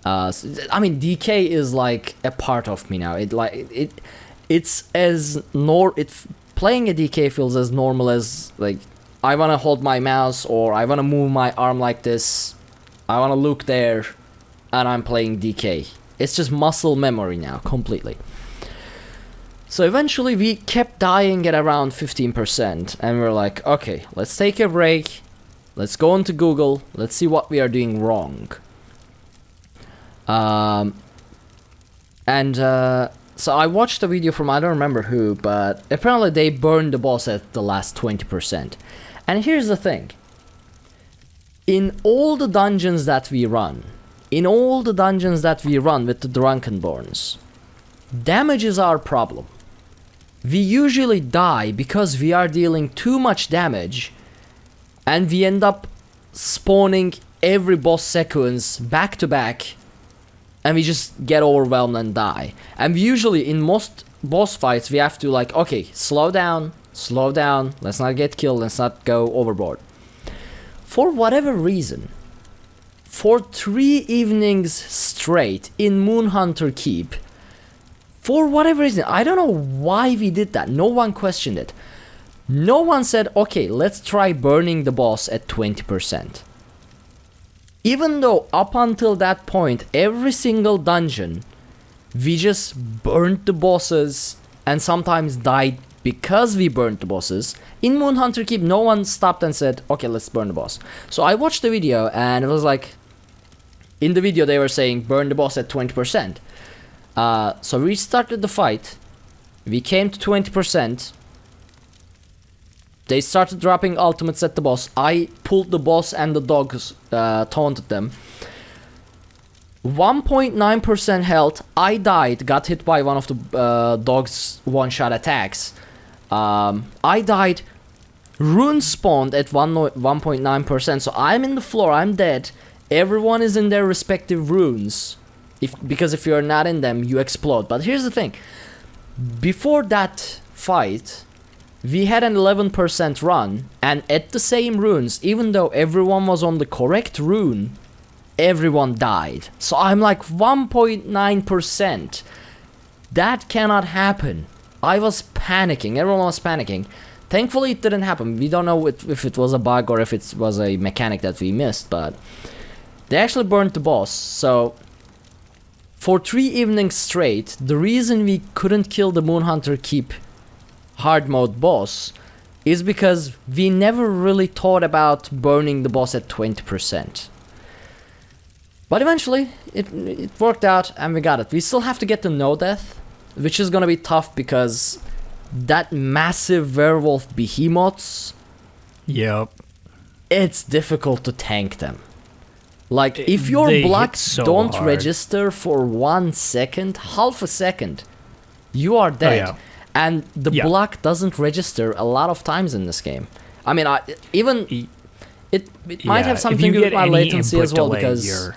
I mean, DK is like a part of me now. Playing a DK feels as normal as, like, I wanna hold my mouse, or I wanna move my arm like this, I wanna look there, and I'm playing DK. It's just muscle memory now, completely. So eventually we kept dying at around 15%, and we're like, okay, let's take a break, let's go into Google, let's see what we are doing wrong. So I watched a video from, I don't remember who, but apparently they burned the boss at the last 20%. And here's the thing. In all the dungeons that we run with the Drunkenborns, damage is our problem. We usually die because we are dealing too much damage, and we end up spawning every boss sequence back to back, and we just get overwhelmed and die. And we usually, in most boss fights, we have to like, okay, slow down, let's not get killed, let's not go overboard. For whatever reason, for 3 evenings straight in Moonhunter Keep, for whatever reason, I don't know why we did that, no one questioned it. No one said, okay, let's try burning the boss at 20%. Even though up until that point, every single dungeon, we just burnt the bosses and sometimes died because we burnt the bosses. In Moonhunter Keep, no one stopped and said, okay, let's burn the boss. So I watched the video, and it was like, in the video they were saying, burn the boss at 20%. So we started the fight, we came to 20%, they started dropping ultimates at the boss, I pulled the boss and the dogs, taunted them. 1.9% health, I died, got hit by one of the dogs' one-shot attacks. I died, runes spawned at 1.9%, so I'm in the floor, I'm dead. Everyone is in their respective runes, because if you're not in them, you explode. But here's the thing, before that fight, we had an 11% run, and at the same runes, even though everyone was on the correct rune, everyone died. So I'm like 1.9%. That cannot happen. I was panicking. Everyone was panicking. Thankfully, it didn't happen. We don't know if it was a bug or if it was a mechanic that we missed, but they actually burned the boss. So, for 3 evenings straight, the reason we couldn't kill the Moonhunter Keep hard mode boss is because we never really thought about burning the boss at 20%. But eventually, it worked out and we got it. We still have to get the no death, which is gonna be tough because that massive werewolf behemoths, Yep. it's difficult to tank them. Like, if your They hit blocks so don't hard. register for 1 second, half a second, you are dead. yeah. And the Yeah. block doesn't register a lot of times in this game. I mean, it might Yeah, have if something you to do with get my any latency as input well, delay, because you're-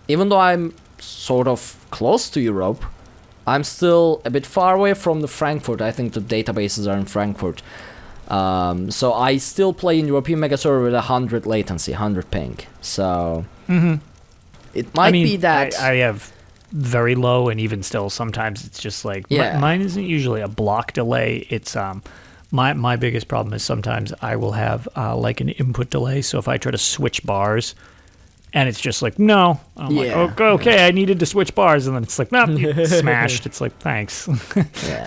even though I'm sort of close to Europe, I'm still a bit far away from the Frankfurt. I think the databases are in Frankfurt. So I still play in European mega server with 100 latency, 100 ping. So it might be that I have very low, and even still, sometimes it's just like Yeah. mine isn't usually a block delay. It's my biggest problem is sometimes I will have like an input delay. So if I try to switch bars, and it's just like no, I'm like Yeah. okay, I needed to switch bars, and then it's like no, you smashed. It's like thanks. yeah.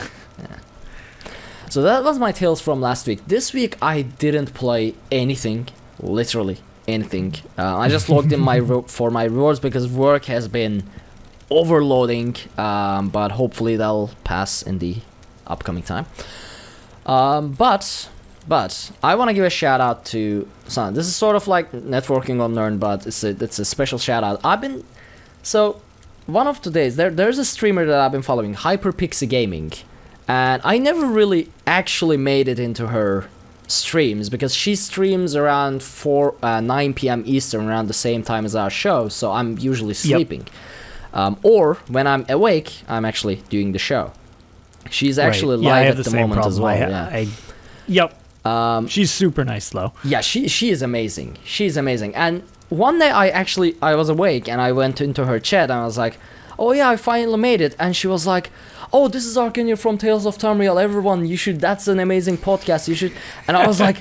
So that was my tales from last week. This week I didn't play anything, literally anything. I just logged in for my rewards because work has been overloading, but hopefully that'll pass in the upcoming time. But I want to give a shout out to Son. This is sort of like networking on Learn, but it's a special shout out. One of today's there's a streamer that I've been following, Hyperpixie Gaming, and I never really actually made it into her streams because she streams around 9 p.m. Eastern, around the same time as our show, so I'm usually sleeping. Or when I'm awake, I'm actually doing the show. She's actually live at the moment as well. Yep. She's super nice though. Yeah, she is amazing. She's amazing. And one day I was awake and I went into her chat and I was like, "Oh yeah, I finally made it." And she was like, "Oh, this is Arkhaniir from Tales of Tamriel. Everyone, that's an amazing podcast. You should." And I was like,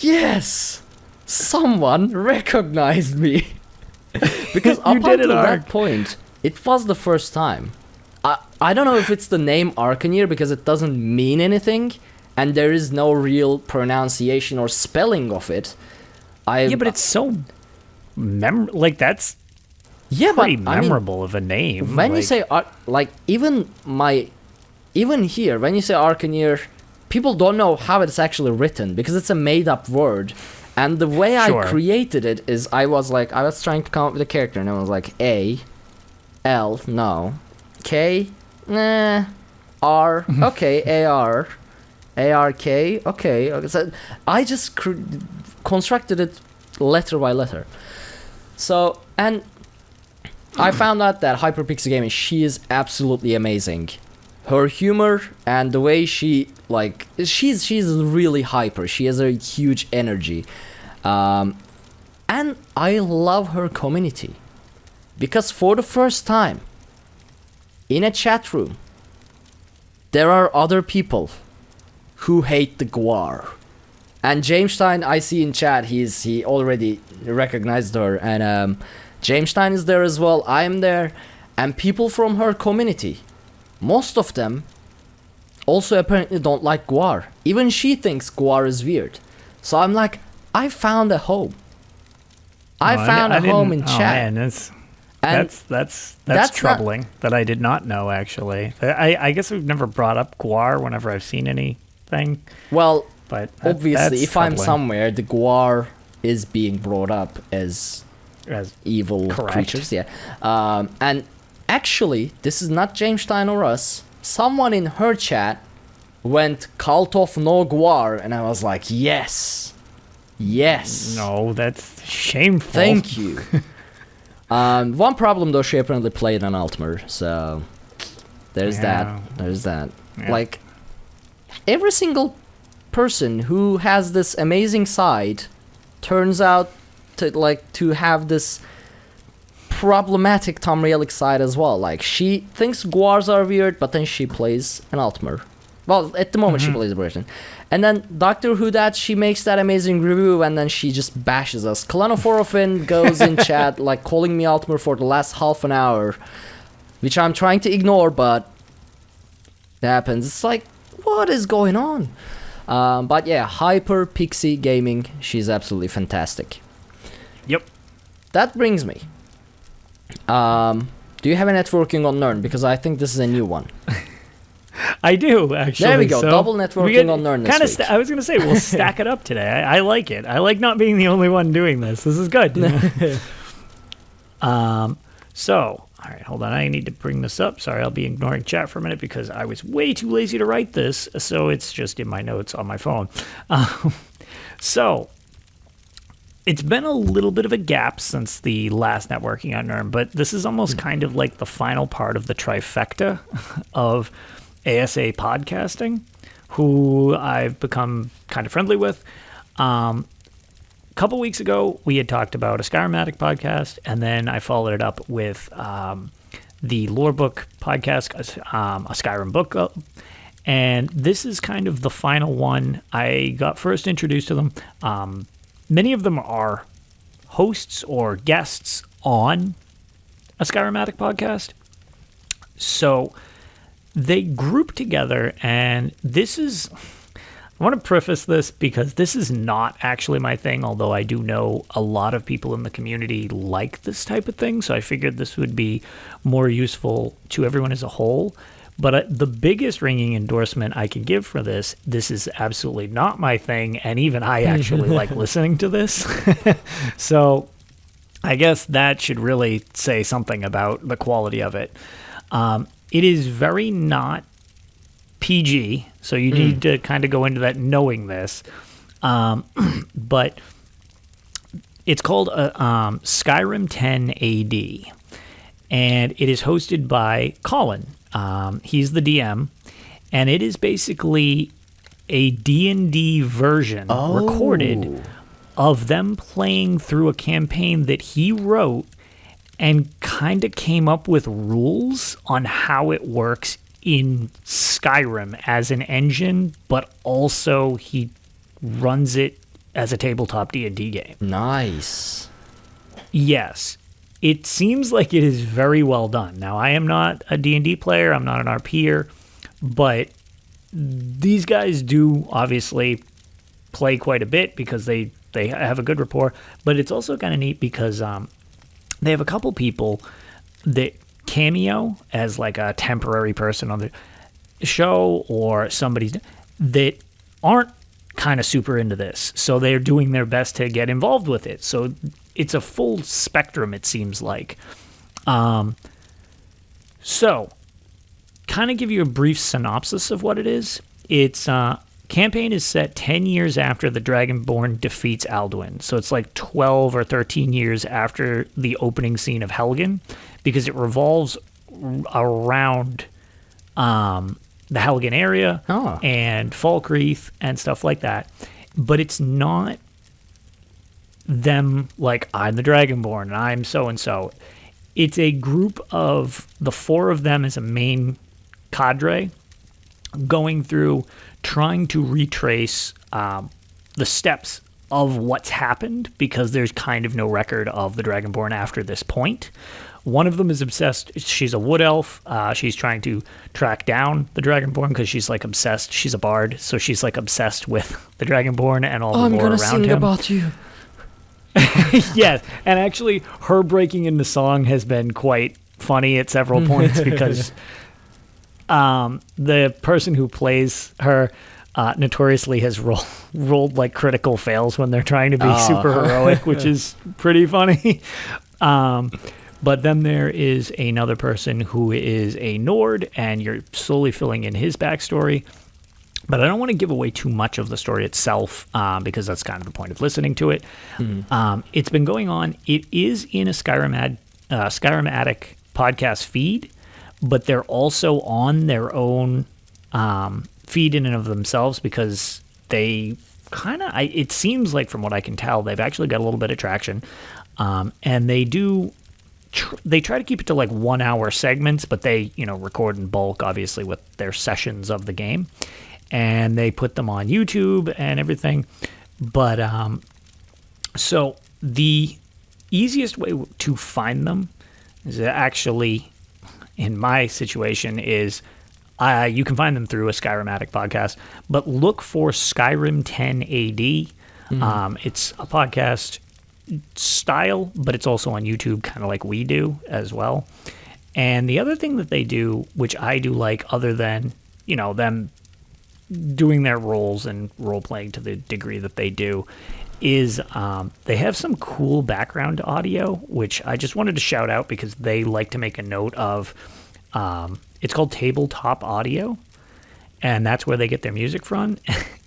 "Yes, someone recognized me." Because up You did until it, that Ark. point, it was the first time. I don't know if it's the name Arkhaniir because it doesn't mean anything, and there is no real pronunciation or spelling of it. Yeah, but it's so that's yeah, pretty but, I mean, memorable of a name. when you say even here when you say Arkhaniir, people don't know how it's actually written because it's a made-up word. And the way Sure. I created it is I was trying to come up with a character and I was like A, L, no, K, nah, R, okay, AR, ARK, okay. So I just constructed it letter by letter. So, and I found out that Hyperpixie Gaming, she is absolutely amazing. Her humor and the way she's really hyper. She has a huge energy. And I love her community. Because for the first time, in a chat room, there are other people who hate the Gwar. And James Stein, I see in chat, he already recognized her. And James Stein is there as well. I am there. And people from her community, most of them also apparently don't like Gwar. Even she thinks Gwar is weird. So I'm like, I found a home. I found a home in chat. Man, that's troubling that I did not know, actually. I guess we've never brought up Gwar whenever I've seen anything. Well, but obviously, if I'm troubling. somewhere, the Gwar is being brought up as evil correct. creatures. Yeah. And actually, this is not James Stein or us. Someone in her chat went Cult of No Gwar, and I was like, yes. Yes. No, that's shameful. Thank you. One problem though, she apparently played an Altmer, so there's that. Yeah. Like, every single person who has this amazing side turns out to have this problematic Tamrielic side as well. Like, she thinks Gwars are weird, but then she plays an Altmer. Well, at the moment she plays a Briton. And then Doctor Who That, she makes that amazing review, and then she just bashes us. Kalanophorofin goes in chat, like, calling me Altmer for the last half an hour, which I'm trying to ignore, but it happens. It's like, what is going on? But yeah, Hyper Pixie Gaming, she's absolutely fantastic. Yep. That brings me. Do you have a networking on Nern? Because I think this is a new one. I do, actually. There we go. Double networking on Nern this week. I was going to say, we'll stack it up today. I like it. I like not being the only one doing this. This is good. So, all right, hold on. I need to bring this up. Sorry, I'll be ignoring chat for a minute because I was way too lazy to write this, so it's just in my notes on my phone. So, it's been a little bit of a gap since the last networking on Nern, but this is almost kind of like the final part of the trifecta of ASA podcasting, who I've become kind of friendly with. A couple weeks ago, we had talked about a Skyrimatic podcast, and then I followed it up with the Lore Book podcast, a Skyrim book club. And this is kind of the final one. I got first introduced to them. Many of them are hosts or guests on a Skyrimatic podcast. So they group together, and this is... I want to preface this because this is not actually my thing, although I do know a lot of people in the community like this type of thing, so I figured this would be more useful to everyone as a whole. But the biggest ringing endorsement I can give for this is absolutely not my thing, and even I actually like listening to this. So I guess that should really say something about the quality of it. It is very not PG, so you need to kind of go into that knowing this. But it's called Skyrim 10 AD, and it is hosted by Colin. He's the DM, and it is basically a D&D version recorded of them playing through a campaign that he wrote and kind of came up with rules on how it works in Skyrim as an engine, but also he runs it as a tabletop D&D game. Nice. Yes. It seems like it is very well done. Now, I am not a D&D player. I'm not an RPer, but these guys do obviously play quite a bit because they have a good rapport, but it's also kind of neat because they have a couple people that cameo as like a temporary person on the show or somebody's that aren't kind of super into this, so they're doing their best to get involved with it. So it's a full spectrum, it seems like. So kind of give you a brief synopsis of what it is. It's campaign is set 10 years after the Dragonborn defeats Alduin, so it's like 12 or 13 years after the opening scene of Helgen, because it revolves around the Helgen area and Falkreath and stuff like that. But it's not them like, I'm the Dragonborn and I'm so-and-so. It's a group of the four of them as a main cadre going through trying to retrace the steps of what's happened, because there's kind of no record of the Dragonborn after this point. One of them is obsessed. She's a wood elf. She's trying to track down the Dragonborn because she's like obsessed. She's a bard, so she's like obsessed with the Dragonborn and all the lore around him. I'm gonna sing about you. Yes, and actually, her breaking into song has been quite funny at several points because the person who plays her notoriously has rolled like critical fails when they're trying to be super heroic, which is pretty funny. But then there is another person who is a Nord, and you're slowly filling in his backstory. But I don't want to give away too much of the story itself, because that's kind of the point of listening to it. It's been going on. It is in a Skyrim Attic podcast feed, but they're also on their own feed in and of themselves, because they kind of, it seems like from what I can tell, they've actually got a little bit of traction. And they do they try to keep it to like 1 hour segments, but they, record in bulk, obviously, with their sessions of the game. And they put them on YouTube and everything. But so the easiest way to find them is actually, in my situation, is you can find them through a Skyrimatic podcast, but look for Skyrim 10 AD. It's a podcast style, but it's also on YouTube, kind of like we do as well. And the other thing that they do, which I do like, other than, them doing their roles and role-playing to the degree that they do, is they have some cool background audio, which I just wanted to shout out because they like to make a note of. It's called tabletop audio, and that's where they get their music from.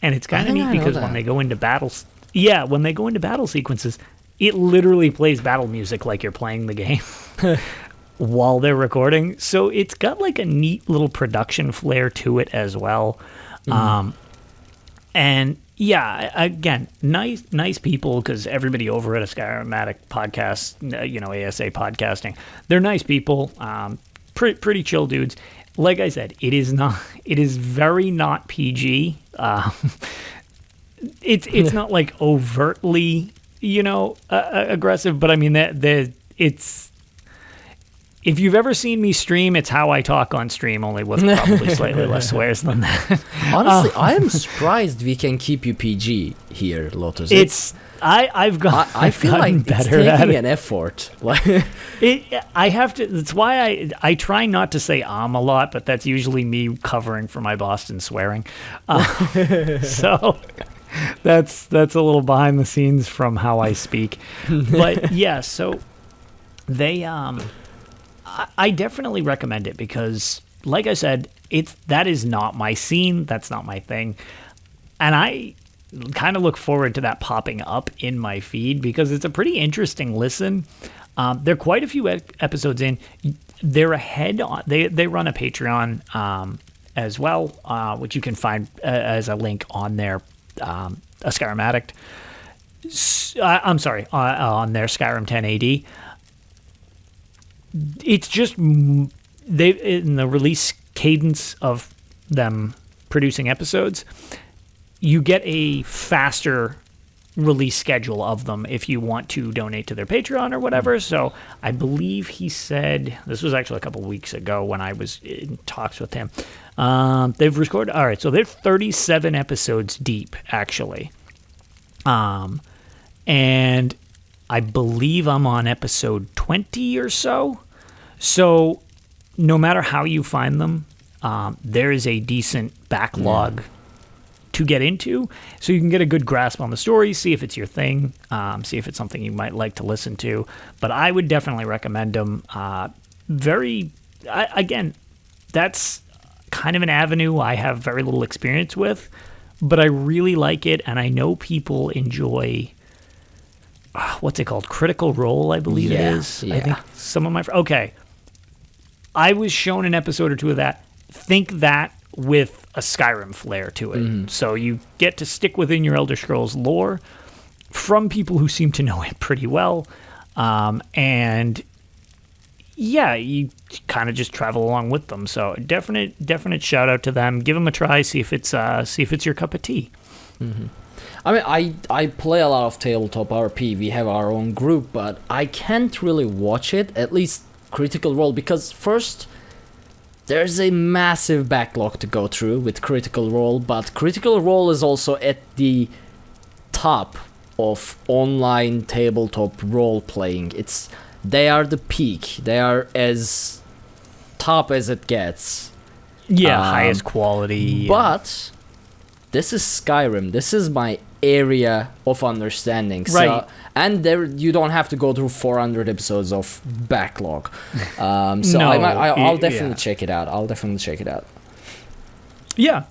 And it's kind of neat because when they go into battles, when they go into battle sequences, it literally plays battle music like you're playing the game while they're recording. So it's got like a neat little production flair to it as well. And yeah, again, nice people, because everybody over at a Skyrimatic podcast, ASA podcasting, they're nice people, pretty chill dudes. Like I said, it is very not PG. It's not like overtly, aggressive, but I mean it's. If you've ever seen me stream, it's how I talk on stream, only with probably slightly less swears than that. Honestly, I am surprised we can keep you PG here, Lotus. I feel like it's taking an effort. I have to. That's why I try not to say a lot, but that's usually me covering for my Boston swearing. So that's a little behind the scenes from how I speak. But yeah, so they I definitely recommend it because, like I said, that is not my scene. That's not my thing. And I kind of look forward to that popping up in my feed because it's a pretty interesting listen. There are quite a few episodes in. They're ahead on. They run a Patreon as well, which you can find as a link on their a Skyrim Addict. I'm sorry, on their Skyrim 10 AD. It's just in the release cadence of them producing episodes, you get a faster release schedule of them if you want to donate to their Patreon or whatever. So I believe he said, this was actually a couple weeks ago when I was in talks with him. They've recorded, all right, so they're 37 episodes deep, actually. And I believe I'm on episode 20 or so. So no matter how you find them, there is a decent backlog to get into. So you can get a good grasp on the story, see if it's your thing, see if it's something you might like to listen to. But I would definitely recommend them. Again, that's kind of an avenue I have very little experience with, but I really like it, and I know people enjoy... what's it called? Critical Role, I believe it is. Yeah. I think some of my... Okay. I was shown an episode or two of that. Think that with a Skyrim flair to it. Mm-hmm. So you get to stick within your Elder Scrolls lore from people who seem to know it pretty well. And yeah, you kind of just travel along with them. So definite shout out to them. Give them a try. See if it's your cup of tea. Mm-hmm. I mean, I play a lot of tabletop RP. We have our own group, but I can't really watch it, at least Critical Role, because first, there's a massive backlog to go through with Critical Role, but Critical Role is also at the top of online tabletop role-playing. They are the peak. They are as top as it gets. Yeah, highest quality. But this is Skyrim. This is my area of understanding. Right. So, and there you don't have to go through 400 episodes of backlog. So No, I'll definitely check it out. Yeah.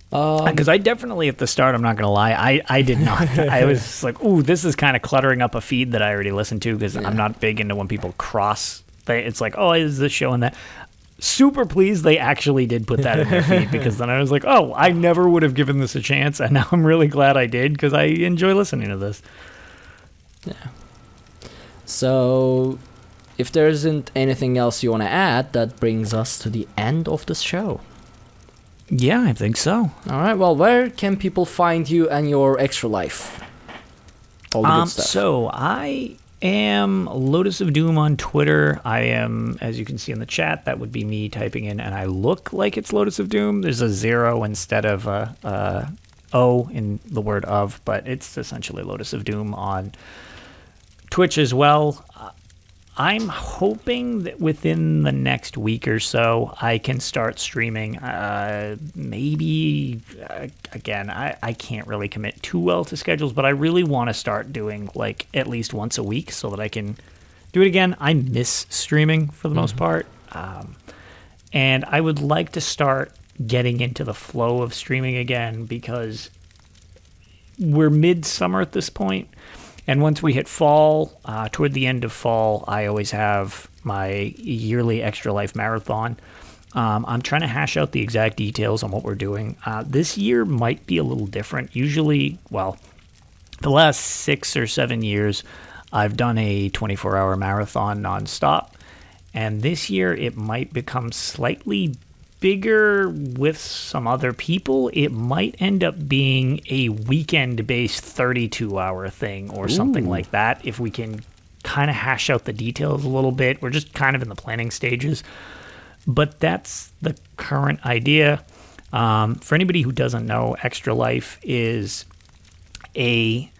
Because I definitely, at the start, I'm not going to lie, I did not. I was like, ooh, this is kind of cluttering up a feed that I already listened to because I'm not big into when people cross. It's like, oh, is this show and that? Super pleased they actually did put that in their feed, because then I was like, oh, I never would have given this a chance, and now I'm really glad I did because I enjoy listening to this. Yeah. So if there isn't anything else you want to add, that brings us to the end of the show. Yeah, I think so. All right, well, where can people find you and your extra life? All the good stuff. So I am Lotus of Doom on Twitter. I am, as you can see in the chat, that would be me typing in, and I look like it's Lotus of Doom. There's a 0 instead of a O in the word of, but it's essentially Lotus of Doom on Twitch as well. I'm hoping that within the next week or so, I can start streaming. Maybe, again, I can't really commit too well to schedules, but I really want to start doing like at least once a week so that I can do it again. I miss streaming for the most part. And I would like to start getting into the flow of streaming again because we're midsummer at this point. And once we hit fall, toward the end of fall, I always have my yearly Extra Life Marathon. I'm trying to hash out the exact details on what we're doing. This year might be a little different. Usually, well, the last 6 or 7 years, I've done a 24-hour marathon nonstop. And this year, it might become slightly bigger with some other people. It might end up being a weekend-based 32-hour thing or something like that if we can kind of hash out the details a little bit. We're just kind of in the planning stages. But that's the current idea. For anybody who doesn't know, Extra Life is a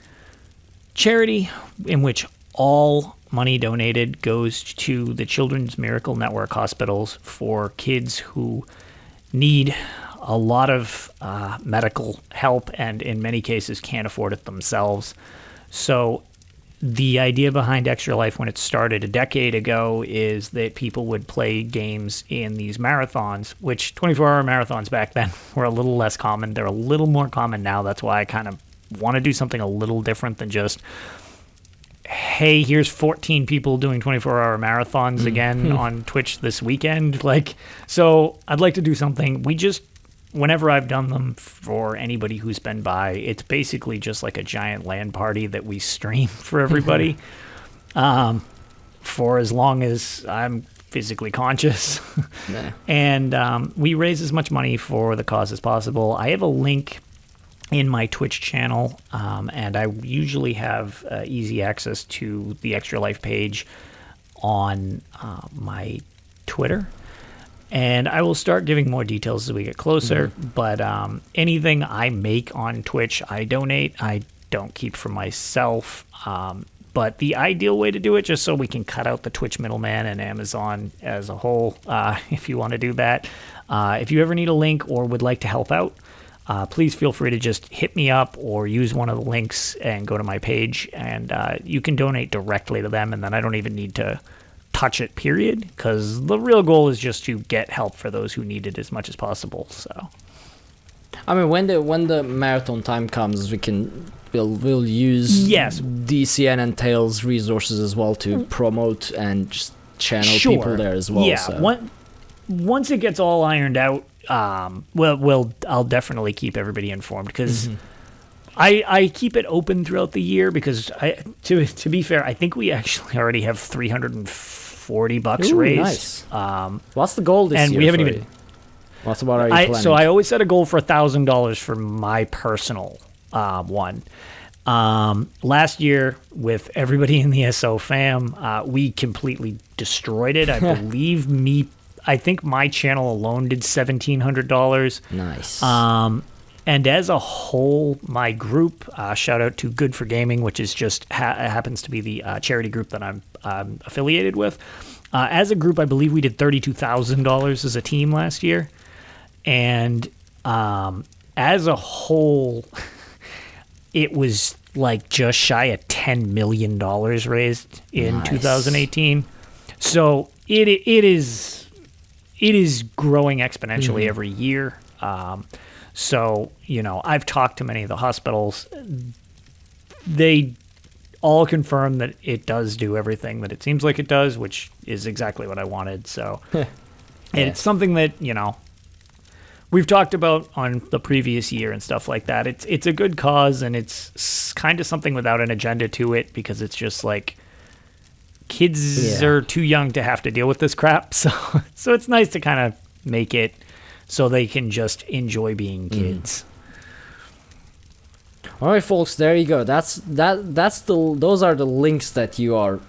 charity in which all money donated goes to the Children's Miracle Network hospitals for kids who need a lot of medical help and in many cases can't afford it themselves. So the idea behind Extra Life when it started a decade ago is that people would play games in these marathons, which 24-hour marathons back then were a little less common. They're a little more common now. That's why I kind of want to do something a little different than just, hey, here's 14 people doing 24-hour marathons again on Twitch this weekend. So I'd like to do something. Whenever I've done them for anybody who's been by, it's basically just like a giant LAN party that we stream for everybody for as long as I'm physically conscious. And we raise as much money for the cause as possible. I have a link in my Twitch channel, and I usually have easy access to the Extra Life page on my Twitter. And I will start giving more details as we get closer, but anything I make on Twitch, I donate. I don't keep for myself. But the ideal way to do it, just so we can cut out the Twitch middleman and Amazon as a whole, if you want to do that. If you ever need a link or would like to help out, please feel free to just hit me up or use one of the links and go to my page, and you can donate directly to them, and then I don't even need to touch it, period, because the real goal is just to get help for those who need it as much as possible. So, I mean, when the marathon time comes, we'll use DCN and Tales resources as well to promote and just channel people there as well. Yeah, so. Once it gets all ironed out, I'll definitely keep everybody informed because I keep it open throughout the year because to be fair, I think we actually already have $340 raised. Nice. What's the goal this year? And we haven't even. What are you planning? So I always set a goal for $1,000 for my personal one. Last year, with everybody in the SO fam, we completely destroyed it. I think my channel alone did $1,700. Nice. And as a whole, my group, shout out to Good for Gaming, which is just happens to be the charity group that I'm affiliated with. As a group, I believe we did $32,000 as a team last year. And as a whole, it was like just shy of $10 million raised in 2018. So it is growing exponentially every year. So, I've talked to many of the hospitals. They all confirm that it does do everything that it seems like it does, which is exactly what I wanted. So it's something that, we've talked about on the previous year and stuff like that. It's a good cause, and it's kind of something without an agenda to it because it's just like kids are too young to have to deal with this crap. So it's nice to kind of make it so they can just enjoy being kids. All right, folks, there you go. Those are the links that you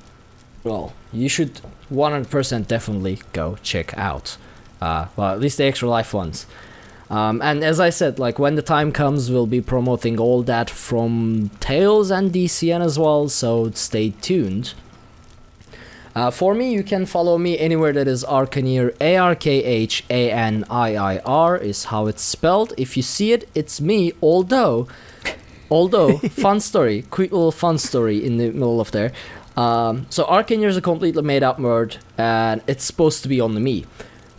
should 100% definitely go check out. Well, at least the Extra Life ones. And as I said, like when the time comes, we'll be promoting all that from Tales and DCN as well, so stay tuned. For me, you can follow me anywhere that is Arkhaniir, Arkhanir is how it's spelled. If you see it, it's me, although, fun story, quick little fun story in the middle of there. So Arkhaniir is a completely made up word, and it's supposed to be on the me.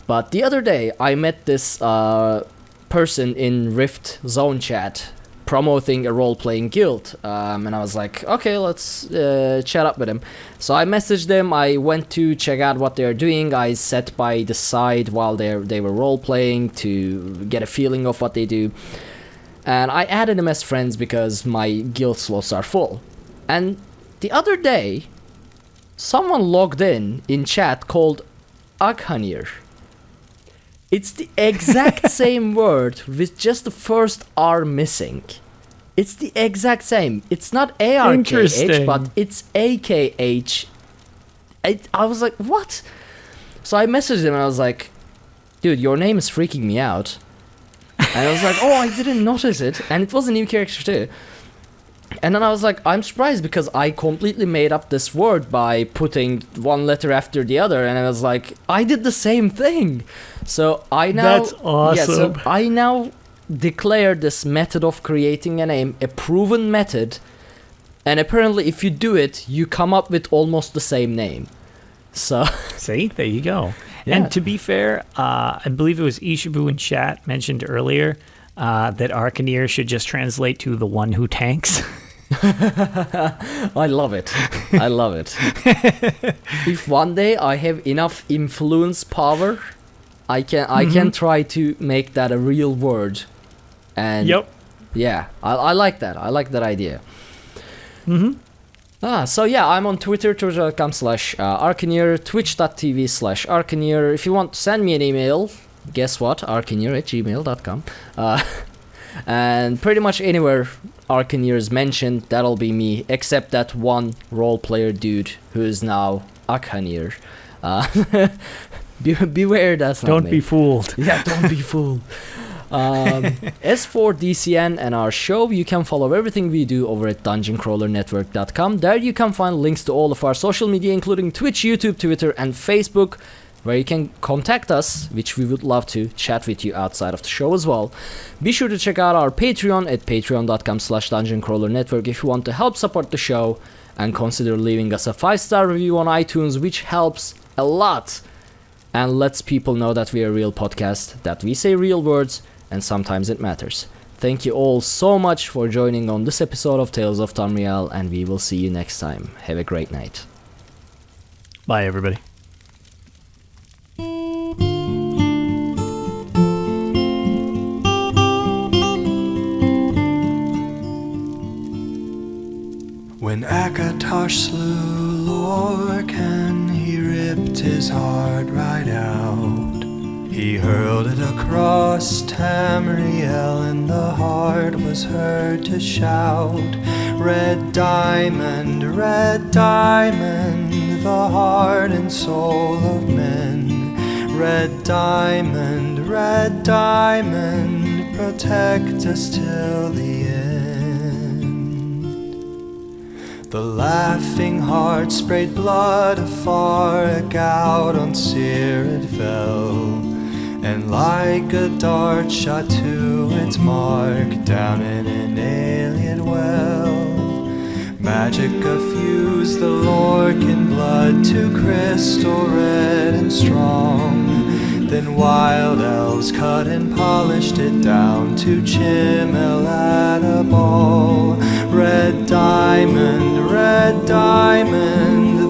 But the other day, I met this person in Rift Zone chat promoting a role-playing guild, and I was like, okay, let's chat up with him. So I messaged them, I went to check out what they're doing, I sat by the side while they were role-playing to get a feeling of what they do, and I added them as friends because my guild slots are full. And the other day, someone logged in chat called Aggelos. It's the exact same word with just the first R missing. It's the exact same. It's not ARKH, but it's AKH. I was like, what? So I messaged him and I was like, dude, your name is freaking me out. And I was like, oh, I didn't notice it. And it was a new character too. And then I was like, I'm surprised because I completely made up this word by putting one letter after the other, and I was like, I did the same thing. So I now... That's awesome. Yeah, so I now declare this method of creating a name a proven method, and apparently if you do it, you come up with almost the same name. So... See, there you go. Yeah. And to be fair, I believe it was Ishibu in chat mentioned earlier that Arkhaniir should just translate to the one who tanks. I love it. I love it. If one day I have enough influence power, I can try to make that a real word. And yeah, I like that. I like that idea. So yeah, I'm on Twitter, twitter.com/Arkhaniir, twitch.tv/Arkhaniir. If you want to send me an email, guess what? Arkhaniir@gmail.com. And pretty much anywhere Arkhaniir is mentioned, that'll be me, except that one role player dude who is now Arkhaniir. Beware, that's not Don't me. be fooled. Yeah, don't be fooled. As for DCN and our show, you can follow everything we do over at dungeoncrawlernetwork.com. There you can find links to all of our social media, including Twitch, YouTube, Twitter, and Facebook, where you can contact us, which we would love to chat with you outside of the show as well. Be sure to check out our Patreon at patreon.com/dungeoncrawlernetwork if you want to help support the show, and consider leaving us a 5-star review on iTunes, which helps a lot and lets people know that we are a real podcast, that we say real words, and sometimes it matters. Thank you all so much for joining on this episode of Tales of Tamriel, and we will see you next time. Have a great night. Bye, everybody. When Akatosh slew Lorcan, he ripped his heart right out. He hurled it across Tamriel, and the heart was heard to shout, red diamond, the heart and soul of men. Red diamond, protect us till the end. The laughing heart sprayed blood afar, a gout on Seer it fell, and like a dart shot to its mark down in an alien well. Magicka fused the Lorcan blood to crystal red and strong. Then wild elves cut and polished it down to Chimel at a ball. Red diamond,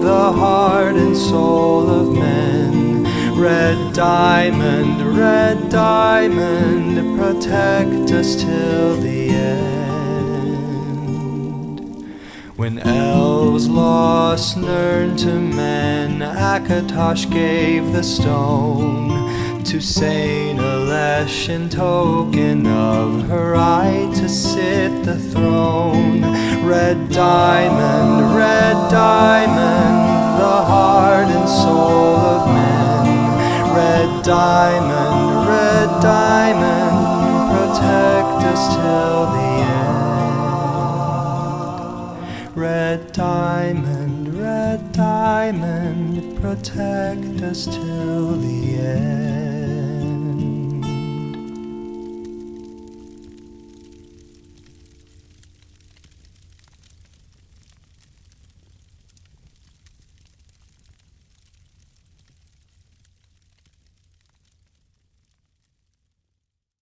the heart and soul of men. Red diamond, protect us till the end. When elves lost Nirn to men, Akatosh gave the stone to Saint Alesh in token of her right to sit the throne. Red diamond, the heart and soul of men. Red diamond, protect us till the end. Red diamond, protect us till the end.